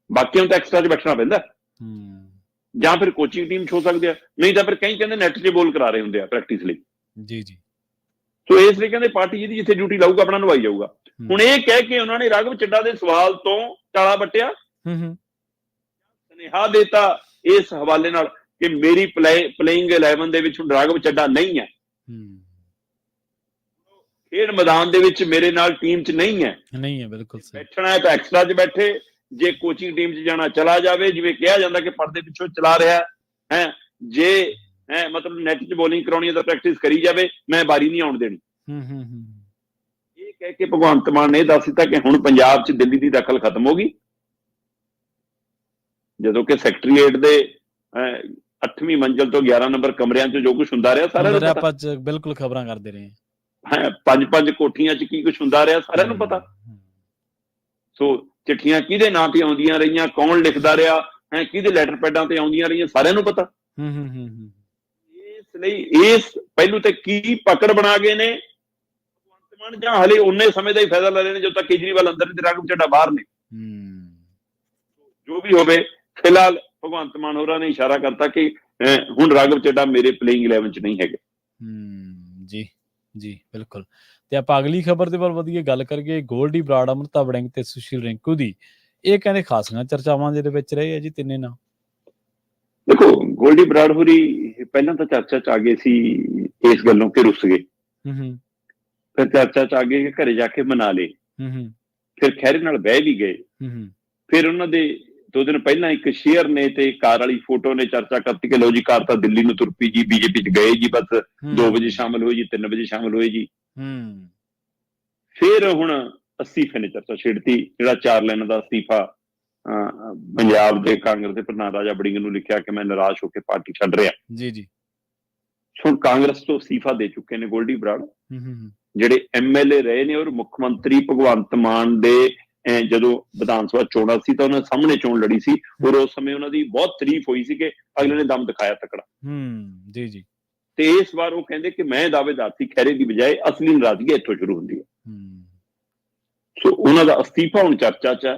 ਬਾਕੀਆਂ ਨੂੰ ਤਾਂ ਐਕਸਟਰਾ 'ਚ ਬੈਠਣਾ ਪੈਂਦਾ, ਜਾਂ ਫਿਰ ਕੋਚਿੰਗ ਟੀਮ 'ਚ ਹੋ ਸਕਦੇ ਆ, ਨਹੀਂ ਤਾਂ ਫਿਰ ਕਈ ਕਹਿੰਦੇ ਨੈਟ 'ਚ ਬੋਲ ਕਰਾ ਰਹੇ ਹੁੰਦੇ ਆ ਪ੍ਰੈਕਟਿਸ ਲਈ। ਜੀ ਜੀ। ਸੋ ਇਸ ਲਈ ਕਹਿੰਦੇ ਪਾਰਟੀ ਜਿਹਦੀ ਜਿੱਥੇ ਡਿਊਟੀ ਲਾਊਗਾ ਆਪਣਾ ਨਿਭਾਈ ਜਾਊਗਾ। ਹੁਣ ਇਹ ਕਹਿ ਕੇ ਉਹਨਾਂ ਨੇ ਰਾਘਵ ਚੱਡਾ ਦੇ ਸਵਾਲ ਤੋਂ ਟਾਲਾ ਵੱਟਿਆ, ਸੁਨੇਹਾ ਦੇਤਾ ਇਸ ਹਵਾਲੇ ਨਾਲ ਕਿ ਮੇਰੀ ਪਲੇਇੰਗ 11 ਦੇ ਵਿੱਚ ਹੁਣ ਰਾਘਵ ਚੱਡਾ ਨਹੀਂ ਹੈ, ਖੇਡ ਮੈਦਾਨ ਦੇ ਵਿੱਚ ਮੇਰੇ ਨਾਲ ਟੀਮ 'ਚ ਨਹੀਂ ਹੈ। ਬਿਲਕੁਲ ਬੈਠਣਾ ਹੈ ਤਾਂ ਐਕਸਟਰਾ 'ਚ ਬੈਠੇ, ਜੇ ਕੋਚਿੰਗ ਟੀਮ 'ਚ ਜਾਣਾ ਚਲਾ ਜਾਵੇ, ਜਿਵੇਂ ਕਿਹਾ ਜਾਂਦਾ ਕਿ ਪਰਦੇ ਪਿੱਛੋਂ ਚਲਾ ਰਿਹਾ ਹੈ। ਜੇ ਮਤਲਬ ਨੈਟ 'ਚ ਬੋਲਿੰਗ ਕਰਾਉਣੀ ਹੈ ਤਾਂ ਪ੍ਰੈਕਟਿਸ ਕਰੀ ਜਾਵੇ, ਮੈਂ ਬਾਰੀ ਨਹੀਂ ਆਉਣ ਦੇਣੀ। ਇਹ ਕਹਿ ਕੇ ਭਗਵੰਤ ਮਾਨ ਨੇ ਦੱਸ ਦਿੱਤਾ ਕਿ ਹੁਣ ਪੰਜਾਬ 'ਚ ਦਿੱਲੀ ਦੀ ਦਖਲ ਖਤਮ ਹੋ ਗਈ, ਜਦੋਂ ਕਿ ਸੈਕਟਰੀਏਟ ਦੇ 8ਵੀਂ ਮੰਜ਼ਿਲ ਤੋਂ 11 ਨੰਬਰ ਕਮਰਿਆਂ 'ਚ ਜੋ ਕੁਝ ਹੁੰਦਾ ਰਿਹਾ ਸਾਰਿਆਂ ਨੂੰ ਪਤਾ। ਆਪਾਂ ਬਿਲਕੁਲ ਖਬਰਾਂ ਕਰਦੇ ਰਹੇ ਹਾਂ, 5-5 ਕੋਠੀਆਂ 'ਚ ਕੀ ਕੁਝ ਹੁੰਦਾ ਰਿਹਾ ਸਾਰਿਆਂ ਨੂੰ ਪਤਾ। ਸੋ ਚਿੱਠੀਆਂ ਕਿਹਦੇ ਨਾਂ ਤੇ ਆਉਂਦੀਆਂ ਰਹੀਆਂ, ਕੌਣ ਲਿਖਦਾ ਰਿਹਾ, ਕਿਹਦੇ ਲੈਟਰ ਪੈਡਾਂ ਤੇ ਆਉਂਦੀਆਂ ਰਹੀਆਂ, ਸਾਰਿਆਂ ਨੂੰ ਪਤਾ। ਇਸ ਲਈ ਇਸ ਪਹਿਲੂ ਤੇ ਕੀ ਪਕੜ ਬਣਾ ਗਏ ਨੇ ਭਗਵੰਤ ਮਾਨ, ਜਾਂ ਹਲੇ ਉਨੇ ਸਮੇਂ ਦਾ ਹੀ ਫਾਇਦਾ ਲੈ ਰਹੇ ਨੇ ਜਦੋਂ ਤੱਕ ਕੇਜਰੀਵਾਲ ਅੰਦਰ ਤੇ ਰਾਘਵ ਚੱਡਾ ਬਾਹਰ ਨੇ। ਜੋ ਵੀ ਹੋਵੇ, ਫਿਲਹਾਲ ਭਗਵੰਤ ਮਾਨ ਹੋਰਾਂ ਨੇ ਇਸ਼ਾਰਾ ਕਰਤਾ ਕਿ ਹੁਣ ਰਾਘਵ ਚੱਡਾ ਮੇਰੇ ਪਲੇਇੰਗ 11 'ਚ ਨਹੀਂ ਹੈਗੇ। ਜੀ ਜੀ ਬਿਲਕੁਲ। ਤੇ ਆਪਾਂ ਅਗਲੀ ਖਬਰ ਦੇ ਵੱਲ ਵਧੀਆ ਗੱਲ ਕਰੀਏ। ਗੋਲਡੀ ਬਰਾੜ, ਅਮ੍ਰਿਤਾ ਵੜਿੰਗ ਤੇ ਸੁਸ਼ੀਲ ਰਿੰਕੂ ਦੀ, ਇਹ ਕਹਿੰਦੇ ਖਾਸੀਆਂ ਚਰਚਾਵਾਂ ਦੇ ਵਿੱਚ ਰਹੇ ਆ ਜੀ ਤਿੰਨੇ ਨਾਂ। ਦੇਖੋ ਗੋਲਡੀ ਬਰਾੜ ਹੋਰੀ ਪਹਿਲਾਂ ਤਾਂ ਚਰਚਾ 'ਚ ਆ ਗਏ ਸੀ ਇਸ ਗੱਲੋਂ ਕਿ ਰੁੱਸ ਗਏ, ਫਿਰ ਚਰਚਾ 'ਚ ਆ ਗਏ ਕਿ ਘਰੇ ਜਾ ਕੇ ਮਨਾ ਲਏ, ਫਿਰ ਖਹਿਰੇ ਨਾਲ ਬਹਿ ਵੀ ਗਏ। ਫਿਰ ਉਹਨਾਂ ਦੇ 2 ਦਿਨ ਪਹਿਲਾਂ ਇੱਕ ਸ਼ੇਅਰ ਨੇ ਤੇ ਕਾਰ ਵਾਲੀ ਫੋਟੋ ਨੇ ਚਰਚਾ ਕਰਤੀ ਕਿ ਲੋ ਜੀ ਕਾਰ ਤਾਂ ਦਿੱਲੀ ਨੂੰ ਤੁਰ ਪਈ ਜੀ, BJP 'ਚ ਗਏ ਜੀ, ਬਸ 2 ਵਜੇ ਸ਼ਾਮਲ ਹੋਏ ਜੀ, 3 ਵਜੇ ਸ਼ਾਮਲ ਹੋਏ ਜੀ। ਫਿਰ ਹੁਣ ਅਸਤੀਫੇ ਨੇ ਚਰਚਾ ਛੇੜਤੀ, ਜਿਹੜਾ 4 ਲਾਈਨਾਂ ਦਾ ਅਸਤੀਫਾ ਪੰਜਾਬ ਦੇ ਕਾਂਗਰਸ ਦੇ ਪ੍ਰਧਾਨ ਰਾਜਾ ਵੜਿੰਗ ਨੂੰ ਲਿਖਿਆ ਕਿ ਮੈਂ ਨਿਰਾਸ਼ ਹੋ ਕੇ ਪਾਰਟੀ ਛੱਡ ਰਿਹਾ। ਜੀ ਜੀ। ਹੁਣ ਕਾਂਗਰਸ ਤੋਂ ਅਸਤੀਫਾ ਦੇ ਚੁੱਕੇ ਨੇ ਗੋਲਡੀ ਬਰਾੜ, ਜਿਹੜੇ MLA ਰਹੇ ਨੇ, ਔਰ ਮੁੱਖ ਮੰਤਰੀ ਭਗਵੰਤ ਮਾਨ ਦੇ ਜਦੋਂ ਵਿਧਾਨ ਸਭਾ ਚੋਣਾਂ ਸੀ ਤਾਂ ਉਹਨਾਂ ਸਾਹਮਣੇ ਚੋਣ ਲੜੀ ਸੀ, ਔਰ ਉਸ ਸਮੇਂ ਉਹਨਾਂ ਦੀ ਬਹੁਤ ਤਾਰੀਫ ਹੋਈ ਸੀ ਕਿ ਅਗਲੇ ਨੇ ਦਮ ਦਿਖਾਇਆ ਤਕੜਾ। ਜੀ ਜੀ। ਤੇ ਇਸ ਵਾਰ ਉਹ ਕਹਿੰਦੇ ਕਿ ਮੈਂ ਦਾਅਵੇਦਾਰ ਸੀ, ਖਹਿਰੇ ਦੀ ਬਜਾਏ ਅਸਲੀ ਨਾਰਾਜ਼ਗੀ ਇੱਥੋਂ ਸ਼ੁਰੂ ਹੁੰਦੀ ਹੈ। ਸੋ ਉਹਨਾਂ ਦਾ ਅਸਤੀਫਾ ਹੁਣ ਚਰਚਾ 'ਚ ਹੈ।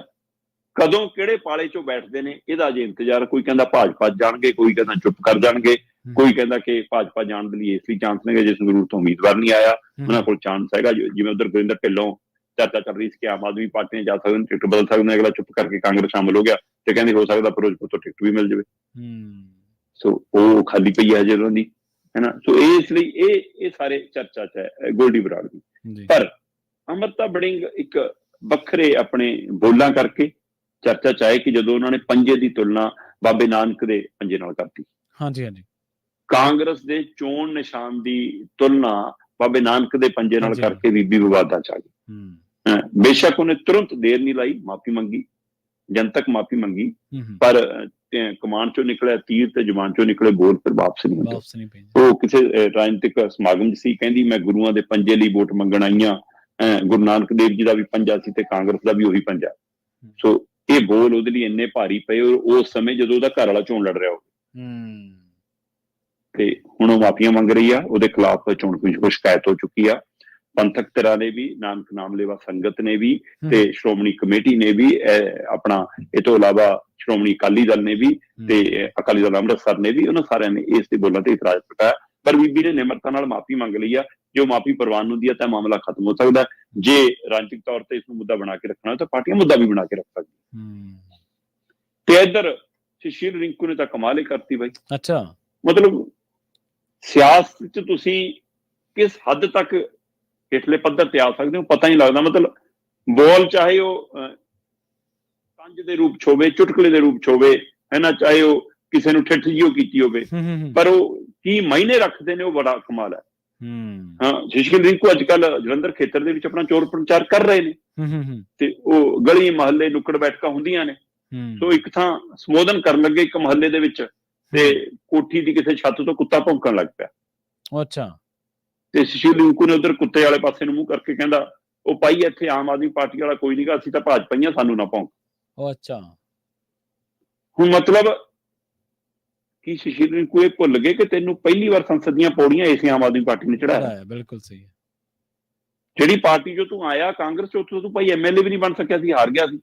ਕਦੋਂ ਕਿਹੜੇ ਪਾਲੇ 'ਚੋਂ ਬੈਠਦੇ ਨੇ ਇਹਦਾ ਅਜੇ ਇੰਤਜ਼ਾਰ। ਕੋਈ ਕਹਿੰਦਾ ਭਾਜਪਾ ਜਾਣਗੇ, ਕੋਈ ਕਹਿੰਦਾ ਚੁੱਪ ਕਰ ਜਾਣਗੇ, ਕੋਈ ਕਹਿੰਦਾ ਕਿ ਭਾਜਪਾ ਜਾਣ ਦੇ ਲਈ ਇਸ ਲਈ ਚਾਂਸ ਨੇ ਜੇ ਸੰਗਰੂਰ ਤੋਂ ਉਮੀਦਵਾਰ ਨਹੀਂ ਆਇਆ, ਉਹਨਾਂ ਕੋਲ ਚਾਂਸ ਹੈਗਾ। ਜਿਵੇਂ ਉਧਰ ਗੁਰਿੰਦਰ ਢਿੱਲੋਂ ਚਰਚਾ ਚੱਲ ਰਹੀ ਸੀ ਕਿ ਆਮ ਆਦਮੀ ਪਾਰਟੀ ਨੇ ਜਾ ਸਕਦੇ ਨੇ, ਟਿਕਟ ਬਦਲ ਸਕਦੇ ਨੇ, ਅਗਲਾ ਚੁੱਪ ਕਰਕੇ ਕਾਂਗਰਸ ਸ਼ਾਮਲ ਹੋ ਗਿਆ ਤੇ ਕਹਿੰਦੇ ਹੋ ਸਕਦਾ ਫਿਰੋਜ਼ਪੁਰ ਤੋਂ ਟਿਕਟ ਵੀ ਮਿਲ ਜਾਵੇ। ਸੋ ਉਹ ਖਾਲੀ ਪਈ ਹੈ ਹਜੇ ਉਹਨਾਂ ਦੀ, ਹੈ ਨਾ। ਸੋ ਇਸ ਲਈ ਇਹ ਸਾਰੇ ਚਰਚਾ 'ਚ ਹੈ ਗੋਲਡੀ ਬਰਾੜ ਦੀ। ਪਰ ਅੰਮ੍ਰਿਤਾ ਬੜਿੰਗ ਇੱਕ ਵੱਖਰੇ ਆਪਣੇ ਬੋਲਾਂ ਕਰਕੇ ਚਰਚਾ 'ਚ ਆਏ ਕਿ ਜਦੋਂ ਉਹਨਾਂ ਨੇ ਪੰਜੇ ਦੀ ਤੁਲਨਾ ਬਾਬੇ ਨਾਨਕ ਦੇ ਪੰਜੇ ਨਾਲ ਕਰਤੀ, ਕਾਂਗਰਸ ਦੇ ਚੋਣ ਨਿਸ਼ਾਨ ਦੀ ਤੁਲਨਾ ਬਾਬੇ ਨਾਨਕ ਦੇ ਪੰਜੇ ਨਾਲ ਕਰਕੇ ਬੀਬੀ ਵਿਵਾਦਾਂ 'ਚ ਆ ਗਈ। ਬੇਸ਼ੱਕ ਉਹਨੇ ਤੁਰੰਤ ਦੇਰ ਨਹੀਂ ਲਾਈ, ਮਾਫੀ ਮੰਗੀ, ਜਨਤਕ ਮਾਫੀ ਮੰਗੀ, ਪਰ ਕਮਾਨ ਚੋਂ ਨਿਕਲਿਆ ਤੀਰ ਤੇ ਜ਼ੁਬਾਨ ਚੋਂ ਨਿਕਲੇ ਬੋਲ ਫਿਰ ਵਾਪਸ ਨਹੀਂ ਹੁੰਦੇ। ਉਹ ਕਿਸੇ ਰਾਜਨੀਤਿਕ ਸਮਾਗਮ 'ਚ ਸੀ, ਕਹਿੰਦੀ ਮੈਂ ਗੁਰੂਆਂ ਦੇ ਪੰਜੇ ਲਈ ਵੋਟ ਮੰਗਣ ਆਈਆਂ, ਗੁਰੂ ਨਾਨਕ ਦੇਵ ਜੀ ਦਾ ਵੀ ਪੰਜਾ ਸੀ ਤੇ ਕਾਂਗਰਸ ਦਾ ਵੀ ਉਹੀ ਪੰਜਾ। ਸੋ ਇਹ ਬੋਲ ਉਹਦੇ ਲਈ ਇੰਨੇ ਭਾਰੀ ਪਏ ਉਸ ਸਮੇਂ ਜਦੋਂ ਉਹਦਾ ਘਰ ਵਾਲਾ ਚੋਣ ਲੜ ਰਿਹਾ ਹੋਵੇ। ਤੇ ਹੁਣ ਉਹ ਮਾਫੀਆਂ ਮੰਗ ਰਹੀ ਆ, ਉਹਦੇ ਖਿਲਾਫ ਚੋਣ ਕਮਿਸ਼ਨ ਕੋਲ ਸ਼ਿਕਾਇਤ ਹੋ ਚੁੱਕੀ ਆ। ਪੰਥਕ ਧਿਰਾਂ ਨੇ ਵੀ, ਨਾਨਕ ਨਾਮ ਲੇਵਾ ਸੰਗਤ ਨੇ ਵੀ ਤੇ ਸ਼੍ਰੋਮਣੀ ਕਮੇਟੀ ਨੇ ਵੀ, ਆਪਣਾ ਇਹ ਤੋਂ ਇਲਾਵਾ ਸ਼੍ਰੋਮਣੀ ਅਕਾਲੀ ਦਲ ਨੇ ਵੀ ਤੇ ਅਕਾਲੀ ਦਲ ਅੰਮ੍ਰਿਤਸਰ ਨੇ ਵੀ, ਉਹਨਾਂ ਸਾਰਿਆਂ ਨੇ ਇਸ ਦੇ ਬੋਲਾਂ ਤੇ ਇਤਰਾਜ਼ ਪ੍ਰਗਟਾਇਆ। ਪਰ ਬੀਬੀ ਨੇ ਨਿਮਰਤਾ ਨਾਲ ਮਾਫੀ ਮੰਗ ਲਈ ਆ। ਜੋ ਮਾਫੀ ਪ੍ਰਵਾਨ ਹੁੰਦੀ ਹੈ ਤਾਂ ਮਾਮਲਾ ਖਤਮ ਹੋ ਸਕਦਾ। ਜੇ ਰਾਜਨੀਤਿਕ ਤੌਰ ਤੇ ਇਸ ਨੂੰ ਮੁੱਦਾ ਬਣਾ ਕੇ ਰੱਖਣਾ ਤਾਂ ਪਾਰਟੀਆਂ ਮੁੱਦਾ ਵੀ ਬਣਾ ਕੇ ਰੱਖ ਸਕਦੀਆਂ। ਤੇ ਇੱਧਰ ਸੁਸ਼ੀਲ ਰਿੰਕੂ ਨੇ ਤਾਂ ਕਮਾਲ ਹੀ ਕਰਤੀ ਬਾਈ। ਮਤਲਬ ਸਿਆਸਤ 'ਚ ਤੁਸੀਂ ਕਿਸ ਹੱਦ ਤੱਕ ਹੇਠਲੇ ਪੱਧਰ ਤੇ ਆ ਸਕਦੇ ਹੋ ਪਤਾ ਨਹੀਂ ਲੱਗਦਾ। ਮਤਲਬ ਬੋਲ ਚਾਹੇ ਉਹ ਪੰਜ ਦੇ ਰੂਪ 'ਚ ਹੋਵੇ, ਚੁਟਕਲੇ ਦੇ 'ਚ ਹੋਵੇ, ਹੈ ਨਾ, ਚਾਹੇ ਉਹ ਕਿਸੇ ਨੂੰ ਠਿੱਠ ਜਿਹੀ ਕੀਤੀ ਹੋਵੇ, ਪਰ ਉਹ ਕੀ ਮਾਇਨੇ ਰੱਖਦੇ ਨੇ ਉਹ ਬੜਾ ਕਮਾਲ ਹੈ। ਹਾਂ, ਸੁਸ਼ੀਲ ਰਿੰਕੂ ਅੱਜ ਕੱਲ ਜਲੰਧਰ ਖੇਤਰ ਦੇ ਵਿੱਚ ਆਪਣਾ ਚੋਣ ਪ੍ਰਚਾਰ ਕਰ ਰਹੇ ਨੇ ਤੇ ਉਹ ਗਲੀ ਮਹੱਲੇ ਨੁੱਕੜ ਬੈਠਕਾਂ ਹੁੰਦੀਆਂ ਨੇ। ਸੋ ਇੱਕ ਥਾਂ ਸੰਬੋਧਨ ਕਰਨ ਲੱਗੇ ਇੱਕ ਮਹੱਲੇ ਦੇ ਵਿੱਚ ਤੇ ਕੋਠੀ ਦੀ ਕਿਸੇ ਛੱਤ ਤੋਂ ਕੁੱਤਾ ਭੌਂਕਣ ਲੱਗ ਪਿਆ। ਤੇ ਸੁਸ਼ੀਲ ਰਿੰਕੂ ਨੇ ਉਧਰ ਕੁੱਤੇ ਵਾਲੇ ਪਾਸੇ ਨੂੰ ਮੂੰਹ ਕਰਕੇ ਕਹਿੰਦਾ, ਉਹ ਭਾਈ ਇੱਥੇ ਆਮ ਆਦਮੀ ਪਾਰਟੀ ਵਾਲਾ ਕੋਈ ਨੀਗਾ, ਅਸੀਂ ਤਾਂ ਭਾਜਪਾ ਹੀ ਆ, ਸਾਨੂੰ ਨਾ ਭੌਂਕ। ਹੁਣ ਮਤਲਬ ਕੀ ਸੁਸ਼ੀਲ ਰਿੰਕੂ ਇਹ ਭੁੱਲ ਗਏ ਕਿ ਤੈਨੂੰ ਪਹਿਲੀ ਵਾਰ ਸੰਸਦ ਦੀਆਂ ਪੌੜੀਆਂ ਇਸੇ ਆਮ ਆਦਮੀ ਪਾਰਟੀ ਨੇ ਚੜਾਇਆ। ਬਿਲਕੁਲ ਸਹੀ ਹੈ। ਜਿਹੜੀ ਪਾਰਟੀ ਚੋਂ ਤੂੰ ਆਇਆ, ਕਾਂਗਰਸ ਚੋਂ, ਉੱਥੋਂ ਤੂੰ ਭਾਈ ਐਮਐਲਏ ਵੀ ਨਹੀਂ ਬਣ ਸਕਿਆ ਸੀ, ਹਾਰ ਗਿਆ ਸੀ।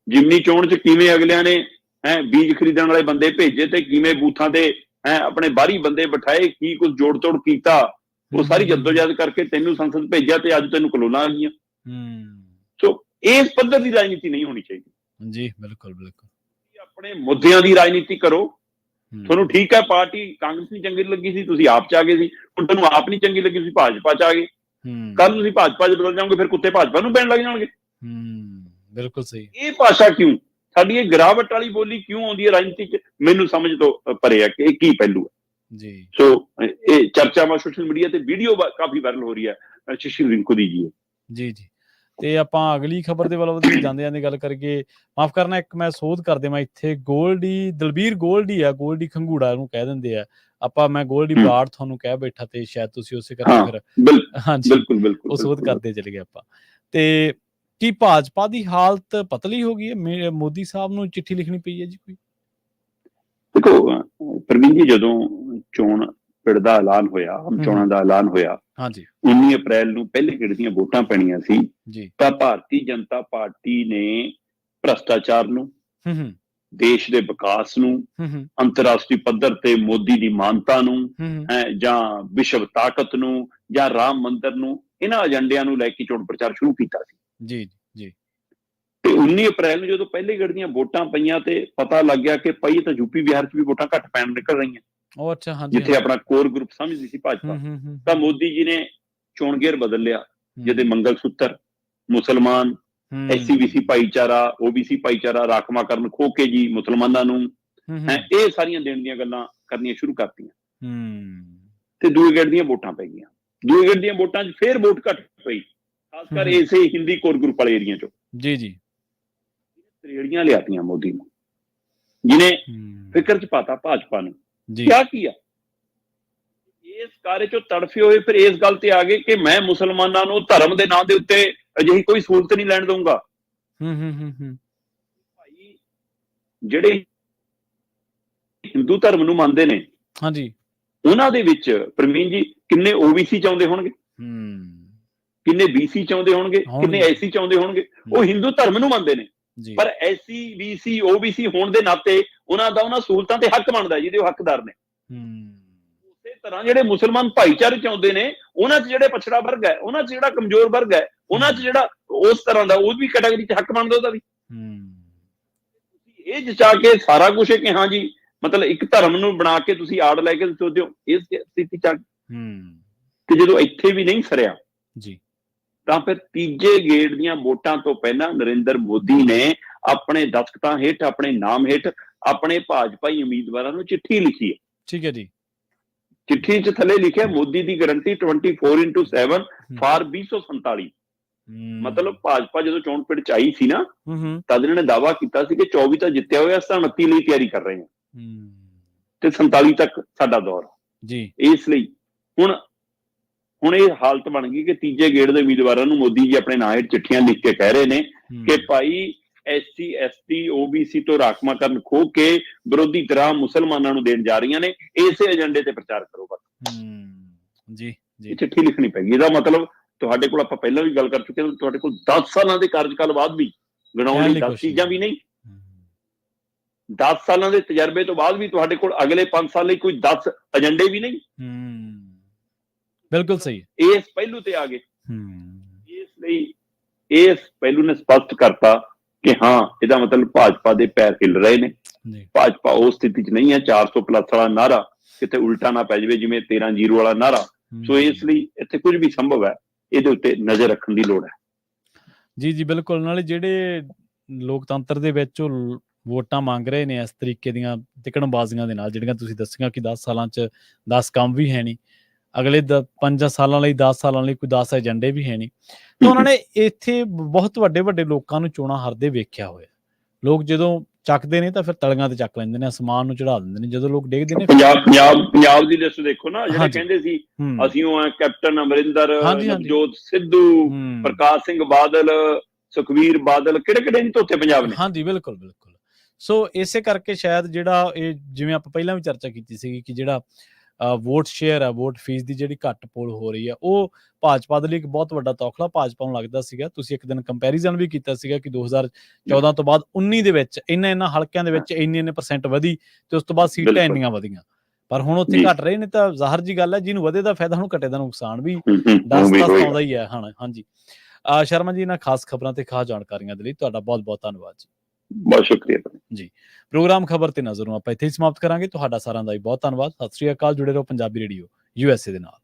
ਜਿਮਨੀ ਚੋਣ 'ਚ ਕਿਵੇਂ ਅਗਲਿਆਂ ਨੇ ਬੀਜ ਖਰੀਦਣ ਵਾਲੇ ਬੰਦੇ ਭੇਜੇ ਤੇ ਕਿਵੇਂ ਬੂਥਾਂ ਤੇ ਆਪਣੇ ਬਾਹਰੀ ਬੰਦੇ ਬਿਠਾਏ, ਕੀ ਕੁਝ ਜੋੜ ਤੋੜ ਕੀਤਾ, ਉਹ ਸਾਰੀ ਜੱਦੋਜਹਿਦ ਕਰਕੇ ਤੈਨੂੰ ਸੰਸਦ ਭੇਜਿਆ ਤੇ ਅੱਜ ਤੈਨੂੰ ਕਲੋਲਾਂ ਆ ਗਈਆਂ। ਸੋ ਇਸ ਪੱਧਰ ਦੀ ਰਾਜਨੀਤੀ ਨਹੀਂ ਹੋਣੀ ਚਾਹੀਦੀ ਜੀ। ਬਿਲਕੁਲ ਬਿਲਕੁਲ। ਆਪਣੇ ਮੁੱਦਿਆਂ ਦੀ ਰਾਜਨੀਤੀ ਕਰੋ। ਤੁਹਾਨੂੰ ਠੀਕ ਹੈ ਪਾਰਟੀ ਕਾਂਗਰਸ ਨਹੀਂ ਚੰਗੀ ਲੱਗੀ ਸੀ, ਤੁਸੀਂ ਆਪ 'ਚ ਆ ਗਏ ਸੀ। ਹੁਣ ਤੁਹਾਨੂੰ ਆਪ ਨਹੀਂ ਚੰਗੀ ਲੱਗੀ, ਤੁਸੀਂ ਭਾਜਪਾ 'ਚ ਆ ਗਏ। ਕੱਲ ਤੁਸੀਂ ਭਾਜਪਾ 'ਚ ਬਦਲ ਜਾਓਗੇ, ਫਿਰ ਕੁੱਤੇ ਭਾਜਪਾ ਨੂੰ ਪੈਣ ਲੱਗ ਜਾਣਗੇ। ਬਿਲਕੁਲ ਸਹੀ। ਇਹ ਭਾਸ਼ਾ ਕਿਉਂ, ਸਾਡੀ ਇਹ ਗਿਰਾਵਟ ਵਾਲੀ ਬੋਲੀ ਕਿਉਂ ਆਉਂਦੀ ਹੈ ਰਾਜਨੀਤੀ 'ਚ, ਮੈਨੂੰ ਸਮਝ ਤੋਂ ਪਰੇ ਹੈ ਕਿ ਇਹ ਕੀ ਪਹਿਲੂ ਹੈ ਜੀ। ਸੋ ਇਹ ਚਰਚਾਵਾਂ ਸੋਸ਼ਲ ਮੀਡੀਆ ਤੇ ਵੀਡੀਓ ਕਾਫੀ ਵਾਇਰਲ ਹੋ ਰਹੀ ਹੈ ਸੁਸ਼ੀਲ ਰਿੰਕੂ ਦੀ ਜੀ। ਤੇ ਆਪਾਂ ਅਗਲੀ ਖਬਰ ਦੇ ਵੱਲ ਜਾਂਦੇ ਗੱਲ ਕਰਕੇ, ਮਾਫ ਕਰਨਾ, ਇੱਕ ਮੈਂ ਸੋਧ ਕਰ ਦੇਵਾਂ ਇੱਥੇ, ਗੋਲਡੀ ਦਲਬੀਰ ਗੋਲਡੀ ਆ, ਗੋਲਡੀ ਖੰਗੂੜਾ ਨੂੰ ਕਹਿ ਦਿੰਦੇ ਆ ਆਪਾਂ, ਮੈਂ ਗੋਲਡੀ ਬਰਾੜ ਤੁਹਾਨੂੰ ਕਹਿ ਬੈਠਾ ਤੇ ਸ਼ਾਇਦ ਤੁਸੀਂ ਉਸੇ ਕਰਕੇ ਫਿਰ ਹਾਂਜੀ ਉਹ ਸੋਧ ਕਰਦੇ ਚਲੇ ਗਏ ਆਪਾਂ। ਤੇ ਕੀ ਭਾਜਪਾ ਦੀ ਹਾਲਤ ਪਤਲੀ ਹੋ ਗਈ ਹੈ? ਮੋਦੀ ਸਾਹਿਬ ਨੂੰ ਚਿੱਠੀ ਲਿਖਣੀ ਪਈ ਹੈ ਜੀ ਕੋਈ? ਦੇਖੋ ਪ੍ਰਵੀਨ ਜੀ, ਜਦੋਂ ਚੋਣ ਪਿੜ ਦਾ ਐਲਾਨ ਹੋਇਆ, ਚੋਣਾਂ ਦਾ ਐਲਾਨ ਹੋਇਆ, 19 ਅਪ੍ਰੈਲ ਨੂੰ ਪਹਿਲੇ ਗੇੜ ਦੀਆਂ ਵੋਟਾਂ ਪੈਣੀਆਂ ਸੀ, ਤਾਂ ਭਾਰਤੀ ਜਨਤਾ ਪਾਰਟੀ ਨੇ ਭ੍ਰਸ਼ਟਾਚਾਰ ਨੂੰ, ਦੇਸ਼ ਦੇ ਵਿਕਾਸ ਨੂੰ, ਅੰਤਰਰਾਸ਼ਟਰੀ ਪੱਧਰ ਤੇ ਮੋਦੀ ਦੀ ਮਾਨਤਾ ਨੂੰ, ਜਾਂ ਵਿਸ਼ਵ ਤਾਕਤ ਨੂੰ, ਜਾਂ ਰਾਮ ਮੰਦਿਰ ਨੂੰ, ਇਹਨਾਂ ਏਜੰਡਿਆਂ ਨੂੰ ਲੈ ਕੇ ਚੋਣ ਪ੍ਰਚਾਰ ਸ਼ੁਰੂ ਕੀਤਾ ਸੀ ਤੇ 19 ਅਪ੍ਰੈਲ ਨੂੰ ਜਦੋਂ ਪਹਿਲੇ ਗੇੜ ਦੀਆਂ ਵੋਟਾਂ ਪਈਆਂ ਤੇ ਪਤਾ ਲੱਗ ਗਿਆ ਕਿ ਭਾਈ ਤਾਂ ਯੂਪੀ ਬਿਹਾਰ 'ਚ ਵੀ ਵੋਟਾਂ ਘੱਟ ਪੈਣ ਨਿਕਲ ਰਹੀਆਂ, ਜਿੱਥੇ ਆਪਣਾ ਕੋਰ ਗਰੁੱਪ ਸਮਝਦੀ ਸੀ ਭਾਜਪਾ, ਤਾਂ ਮੋਦੀ ਜੀ ਨੇ ਚੋਣ ਗੇਅਰ ਬਦਲ ਲਿਆ, ਜਿਹਦੇ ਮੰਗਲ ਸੂਤਰ, ਮੁਸਲਮਾਨ, SC-BC ਭਾਈਚਾਰਾ, OBC ਭਾਈਚਾਰਾ ਰਾਖਵਾਂਕਰਨ ਖੋ ਕੇ ਜੀ ਮੁਸਲਮਾਨਾਂ ਨੂੰ, ਇਹ ਸਾਰੀਆਂ ਦੇਣ ਦੀਆਂ ਗੱਲਾਂ ਕਰਨੀਆਂ ਸ਼ੁਰੂ ਕਰਤੀਆਂ ਤੇ ਦੂਏ ਗੇੜ ਦੀਆਂ ਵੋਟਾਂ ਪੈ ਗਈਆਂ। ਦੂਏ ਗੇੜ ਦੀਆਂ ਵੋਟਾਂ 'ਚ ਫੇਰ ਵੋਟ ਘੱਟ ਪਈ, ਖਾਸ ਕਰ ਇਸੇ ਹਿੰਦੀ ਕੋਰ ਗਰੁੱਪ ਵਾਲੇ ਏਰੀਆ 'ਚੋਂ ਤਰੇੜੀਆਂ ਲਿਆਤੀਆਂ ਮੋਦੀ ਨੂੰ, ਜਿਹਨੇ ਫਿਕਰ 'ਚ ਪਾਤਾ ਭਾਜਪਾ ਨੂੰ। ਕਿਆ ਕੀਆ, ਇਸ ਕਾਰੇ 'ਚੋਂ ਤੜਫੇ ਹੋਏ ਫਿਰ ਇਸ ਗੱਲ ਤੇ ਆ ਗਏ ਕਿ ਮੈਂ ਮੁਸਲਮਾਨਾਂ ਨੂੰ ਧਰਮ ਦੇ ਨਾਂ ਦੇ ਉੱਤੇ ਅਜਿਹੀ ਕੋਈ ਸਹੂਲਤ ਨਹੀਂ ਲੈਣ ਦਊਂਗਾ। ਭਾਈ ਜਿਹੜੇ ਹਿੰਦੂ ਧਰਮ ਨੂੰ ਮੰਨਦੇ ਨੇ, ਉਹਨਾਂ ਦੇ ਵਿੱਚ ਪ੍ਰਵੀਨ ਜੀ ਕਿੰਨੇ OBC ਚਾਹੁੰਦੇ ਹੋਣਗੇ, ਕਿੰਨੇ BC ਚਾਹੁੰਦੇ ਹੋਣਗੇ, ਕਿੰਨੇ SC ਚਾਹੁੰਦੇ ਹੋਣਗੇ। ਉਹ ਹਿੰਦੂ ਧਰਮ ਨੂੰ ਮੰਨਦੇ ਨੇ, ਪਰ SC BC OBC ਹੋਣ ਦੇ ਨਾਤੇ ਉਹਨਾਂ ਦਾ ਉਹਨਾਂ ਸਹੂਲਤਾਂ ਤੇ ਹੱਕ ਬਣਦਾ ਜਿਹਦੇ ਉਹ ਹੱਕਦਾਰ ਨੇ। ਉਸੇ ਤਰ੍ਹਾਂ ਜਿਹੜੇ ਮੁਸਲਮਾਨ ਭਾਈਚਾਰੇ ਚਾਹੁੰਦੇ ਨੇ, ਉਹਨਾਂ 'ਚ ਜਿਹੜੇ ਪਛੜਾ ਵਰਗ ਹੈ, ਉਹਨਾਂ 'ਚ ਜਿਹੜਾ ਕਮਜ਼ੋਰ ਵਰਗ ਹੈ, ਉਹਨਾਂ 'ਚ ਜਿਹੜਾ ਉਸ ਤਰ੍ਹਾਂ ਦਾ ਉਹ ਵੀ ਕੈਟਾਗਰੀ 'ਚ ਹੱਕ ਬਣਦਾ ਉਹਦਾ ਵੀ। ਇਹ ਜਚਾ ਕੇ ਸਾਰਾ ਕੁਝ ਹੈ ਕਿ ਹਾਂ ਜੀ ਮਤਲਬ ਇੱਕ ਧਰਮ ਨੂੰ ਬਣਾ ਕੇ ਤੁਸੀਂ ਆੜ ਲੈ ਕੇ ਸੋਚਦੇ ਹੋ ਇਸ ਸਥਿਤੀ 'ਚ ਕਿ ਜਦੋਂ ਇੱਥੇ ਵੀ ਨਹੀਂ ਸਰਿਆ ਜੀ, ਤਾਂ ਫਿਰ ਤੀਜੇ ਗੇੜ ਦੀਆਂ ਵੋਟਾਂ ਤੋਂ ਪਹਿਲਾਂ ਨਰਿੰਦਰ ਮੋਦੀ ਨੇ ਆਪਣੇ ਦਸਤਖਤਾਂ ਹੇਠ, ਆਪਣੇ ਨਾਮ ਹੇਠ, ਆਪਣੇ ਭਾਜਪਾਈ ਉਮੀਦਵਾਰਾਂ ਨੂੰ ਚਿੱਠੀ ਲਿਖੀ ਹੈ। ਠੀਕ ਹੈ ਜੀ। ਚਿੱਠੀ 'ਚ ਥੱਲੇ ਲਿਖਿਆ ਮੋਦੀ ਦੀ ਗਰੰਟੀ 24/7 ਫਾਰ 2047। ਮਤਲਬ ਭਾਜਪਾ ਜਦੋਂ ਚੋਣ ਪਿੜ 'ਚ ਆਈ ਸੀ ਨਾ, ਤਦ ਇਹਨਾਂ ਨੇ ਦਾਅਵਾ ਕੀਤਾ ਸੀ ਕਿ 24 ਤਾਂ ਜਿੱਤਿਆ ਹੋਇਆ, ਅਸੀਂ 29 ਲਈ ਤਿਆਰੀ ਕਰ ਰਹੇ ਹਾਂ ਤੇ 47 ਤੱਕ ਸਾਡਾ ਦੌਰ ਜੀ। ਇਸ ਲਈ ਹੁਣ ਇਹ ਹਾਲਤ ਬਣ ਗਈ ਕਿ ਤੀਜੇ ਗੇੜ ਦੇ ਉਮੀਦਵਾਰਾਂ ਨੂੰ ਮੋਦੀ ਜੀ ਆਪਣੇ ਨਾਂ ਹੇਠ ਚਿੱਠੀਆਂ ਲਿਖ ਕੇ ਕਹਿ ਰਹੇ ਨੇ ਕਿ ਭਾਈ SC ST OBC ਤੋਂ ਰਾਖਵਾਂਕਰਨ ਖੋਹ ਕੇ ਵਿਰੋਧੀ ਧਿਰਾਂ ਮੁਸਲਮਾਨਾਂ ਨੂੰ ਦੇਣ ਜਾ ਰਹੀਆਂ ਨੇ, ਇਸੇ ਏਜੰਡੇ ਤੇ ਪ੍ਰਚਾਰ ਕਰੋ ਬਸ ਜੀ। ਚਿੱਠੀ ਲਿਖਣੀ ਪੈਗੀ। ਇਹਦਾ ਮਤਲਬ ਤੁਹਾਡੇ ਕੋਲ ਆਪਾਂ ਪਹਿਲਾਂ ਵੀ ਗੱਲ ਕਰ ਚੁੱਕੇ ਹਾਂ, ਤੁਹਾਡੇ ਕੋਲ 10 ਸਾਲਾਂ ਦੇ ਕਾਰਜਕਾਲ ਬਾਅਦ ਵੀ ਗਣਾਉਣ ਲਈ 10 ਚੀਜ਼ਾਂ ਵੀ ਨਹੀਂ, 10 ਸਾਲਾਂ ਦੇ ਤਜਰਬੇ ਤੋਂ ਬਾਅਦ ਵੀ ਤੁਹਾਡੇ ਕੋਲ ਅਗਲੇ 5 ਸਾਲ ਲਈ ਕੋਈ 10 ਏਜੰਡੇ ਵੀ ਨਹੀਂ। ਬਿਲਕੁਲ ਸਹੀ। ਇਸ ਪਹਿਲੂ ਤੇ ਆ ਗਏ। ਇਸ ਲਈ ਇਸ ਪਹਿਲੂ ਨੇ ਸਪਸ਼ਟ ਕਰਤਾ ਕਿ ਹਾਂ ਇਹਦਾ ਮਤਲਬ ਭਾਜਪਾ ਦੇ ਪੈਰ ਹਿੱਲ ਰਹੇ ਨੇ। ਭਾਜਪਾ ਉਸ ਸਥਿਤੀ 'ਚ ਨਹੀਂ ਹੈ 400 ਪਲੱਸ ਵਾਲਾ ਨਾਰਾ ਕਿਤੇ ਉਲਟਾ ਨਾ ਪੈ ਜਾਵੇ ਜਿਵੇਂ 13-0 ਵਾਲਾ ਨਾਰਾ। ਸੋ ਇਸ ਲਈ ਇੱਥੇ ਕੁਝ ਵੀ ਸੰਭਵ ਹੈ, ਇਹਦੇ ਉੱਤੇ ਨਜ਼ਰ ਰੱਖਣ ਦੀ ਲੋੜ ਹੈ। ਜੀ ਜੀ ਬਿਲਕੁਲ। ਨਾਲੇ ਜਿਹੜੇ ਲੋਕਤੰਤਰ ਦੇ ਵਿੱਚ ਉਹ ਵੋਟਾਂ ਮੰਗ ਰਹੇ ਨੇ ਇਸ ਤਰੀਕੇ ਦੀਆਂ ਤਿਕੜਮਬਾਜ਼ੀਆਂ ਦੇ ਨਾਲ, ਜਿਹੜੀਆਂ ਤੁਸੀਂ ਦੱਸੀਆਂ ਕਿ 10 ਸਾਲਾਂ 'ਚ 10 ਕੰਮ ਵੀ ਹੈ ਨਹੀਂ, ਅਗਲੇ 5 ਸਾਲਾਂ ਲਈ 10 ਸਾਲਾਂ ਲਈ ਕੋਈ 10 ਏਜੰਡੇ ਵੀ ਹੈ ਨਹੀਂ। ਤਾਂ ਉਹਨਾਂ ਨੇ ਇੱਥੇ ਬਹੁਤ ਵੱਡੇ ਵੱਡੇ ਲੋਕਾਂ ਨੂੰ ਚੋਣਾਂ ਹਾਰਦੇ ਵੇਖਿਆ ਹੋਇਆ। ਲੋਕ ਜਦੋਂ ਚੱਕਦੇ ਨੇ ਤਾਂ ਫਿਰ ਤਲੀਆਂ ਤੇ ਚੱਕ ਲੈਂਦੇ ਨੇ, ਅਸਮਾਨ ਨੂੰ ਚੜਾ ਦਿੰਦੇ ਨੇ। ਜਦੋਂ ਲੋਕ ਡੇਗਦੇ ਨੇ ਪੰਜਾਬ ਦੀ ਲਿਸਟ ਦੇਖੋ ਨਾ, ਜਿਹੜੇ ਕਹਿੰਦੇ ਸੀ ਅਸੀਂ ਉਹ ਕੈਪਟਨ ਅਮਰਿੰਦਰ, ਨਵਜੋਤ ਸਿੱਧੂ, ਪ੍ਰਕਾਸ਼ ਸਿੰਘ ਬਾਦਲ, ਸੁਖਵੀਰ ਬਾਦਲ, ਕਿਹੜੇ ਨਹੀਂ ਧੋਤੇ ਪੰਜਾਬ ਨੇ। ਹਾਂਜੀ ਬਿਲਕੁਲ ਬਿਲਕੁਲ। ਸੋ ਇਸੇ ਕਰਕੇ ਸ਼ਾਇਦ ਜਿਹੜਾ ਇਹ ਜਿਵੇਂ ਆਪਾਂ ਪਹਿਲਾਂ ਵੀ ਚਰਚਾ ਕੀਤੀ ਸੀਗੀ ਕਿ ਜਿਹੜਾ ਵੋਟ ਸ਼ੇਅਰ ਹੈ, ਵੋਟ ਫੀਸ ਦੀ ਜਿਹੜੀ ਘੱਟ ਪੋਲ ਹੋ ਰਹੀ ਹੈ, ਉਹ ਭਾਜਪਾ ਦੇ ਲਈ ਇੱਕ ਬਹੁਤ ਵੱਡਾ ਤੌਖਲਾ ਭਾਜਪਾ ਨੂੰ ਲੱਗਦਾ ਸੀਗਾ। ਤੁਸੀਂ ਇੱਕ ਦਿਨ ਕੰਪੈਰੀਜ਼ਨ ਵੀ ਕੀਤਾ ਸੀਗਾ ਕਿ 2014 ਤੋਂ ਬਾਅਦ 19 ਦੇ ਵਿੱਚ ਇਹਨਾਂ ਹਲਕਿਆਂ ਦੇ ਵਿੱਚ ਇੰਨੇ % ਵਧੀ ਤੇ ਉਸ ਤੋਂ ਬਾਅਦ ਸੀਟਾਂ ਇੰਨੀਆਂ ਵਧੀਆਂ, ਪਰ ਹੁਣ ਉੱਥੇ ਘਟ ਰਹੇ ਨੇ। ਤਾਂ ਜ਼ਾਹਰ ਜੀ ਗੱਲ ਹੈ, ਜਿਹਨੂੰ ਵਧੇ ਦਾ ਫਾਇਦਾ, ਹੁਣ ਘਟੇ ਦਾ ਨੁਕਸਾਨ ਵੀ 10 ਆਉਂਦਾ ਹੀ ਹੈ। ਹਾਂਜੀ ਸ਼ਰਮਾ ਜੀ, ਇਹਨਾਂ ਖਾਸ ਖਬਰਾਂ ਤੇ ਖਾਸ ਜਾਣਕਾਰੀਆਂ ਦੇ ਲਈ ਤੁਹਾਡਾ ਬਹੁਤ ਬਹੁਤ ਧੰਨਵਾਦ ਜੀ। ਬਹੁਤ ਸ਼ੁਕਰੀਆ ਜੀ। ਪ੍ਰੋਗਰਾਮ ਖਬਰ ਤੇ ਨਜ਼ਰ ਨੂੰ ਆਪਾਂ ਇੱਥੇ ਹੀ ਸਮਾਪਤ ਕਰਾਂਗੇ। ਤੁਹਾਡਾ ਸਾਰਿਆਂ ਦਾ ਵੀ ਬਹੁਤ ਧੰਨਵਾਦ। ਸਤਿ ਸ੍ਰੀ ਅਕਾਲ। ਜੁੜੇ ਰਹੋ ਪੰਜਾਬੀ ਰੇਡੀਓ USA ਦੇ ਨਾਲ।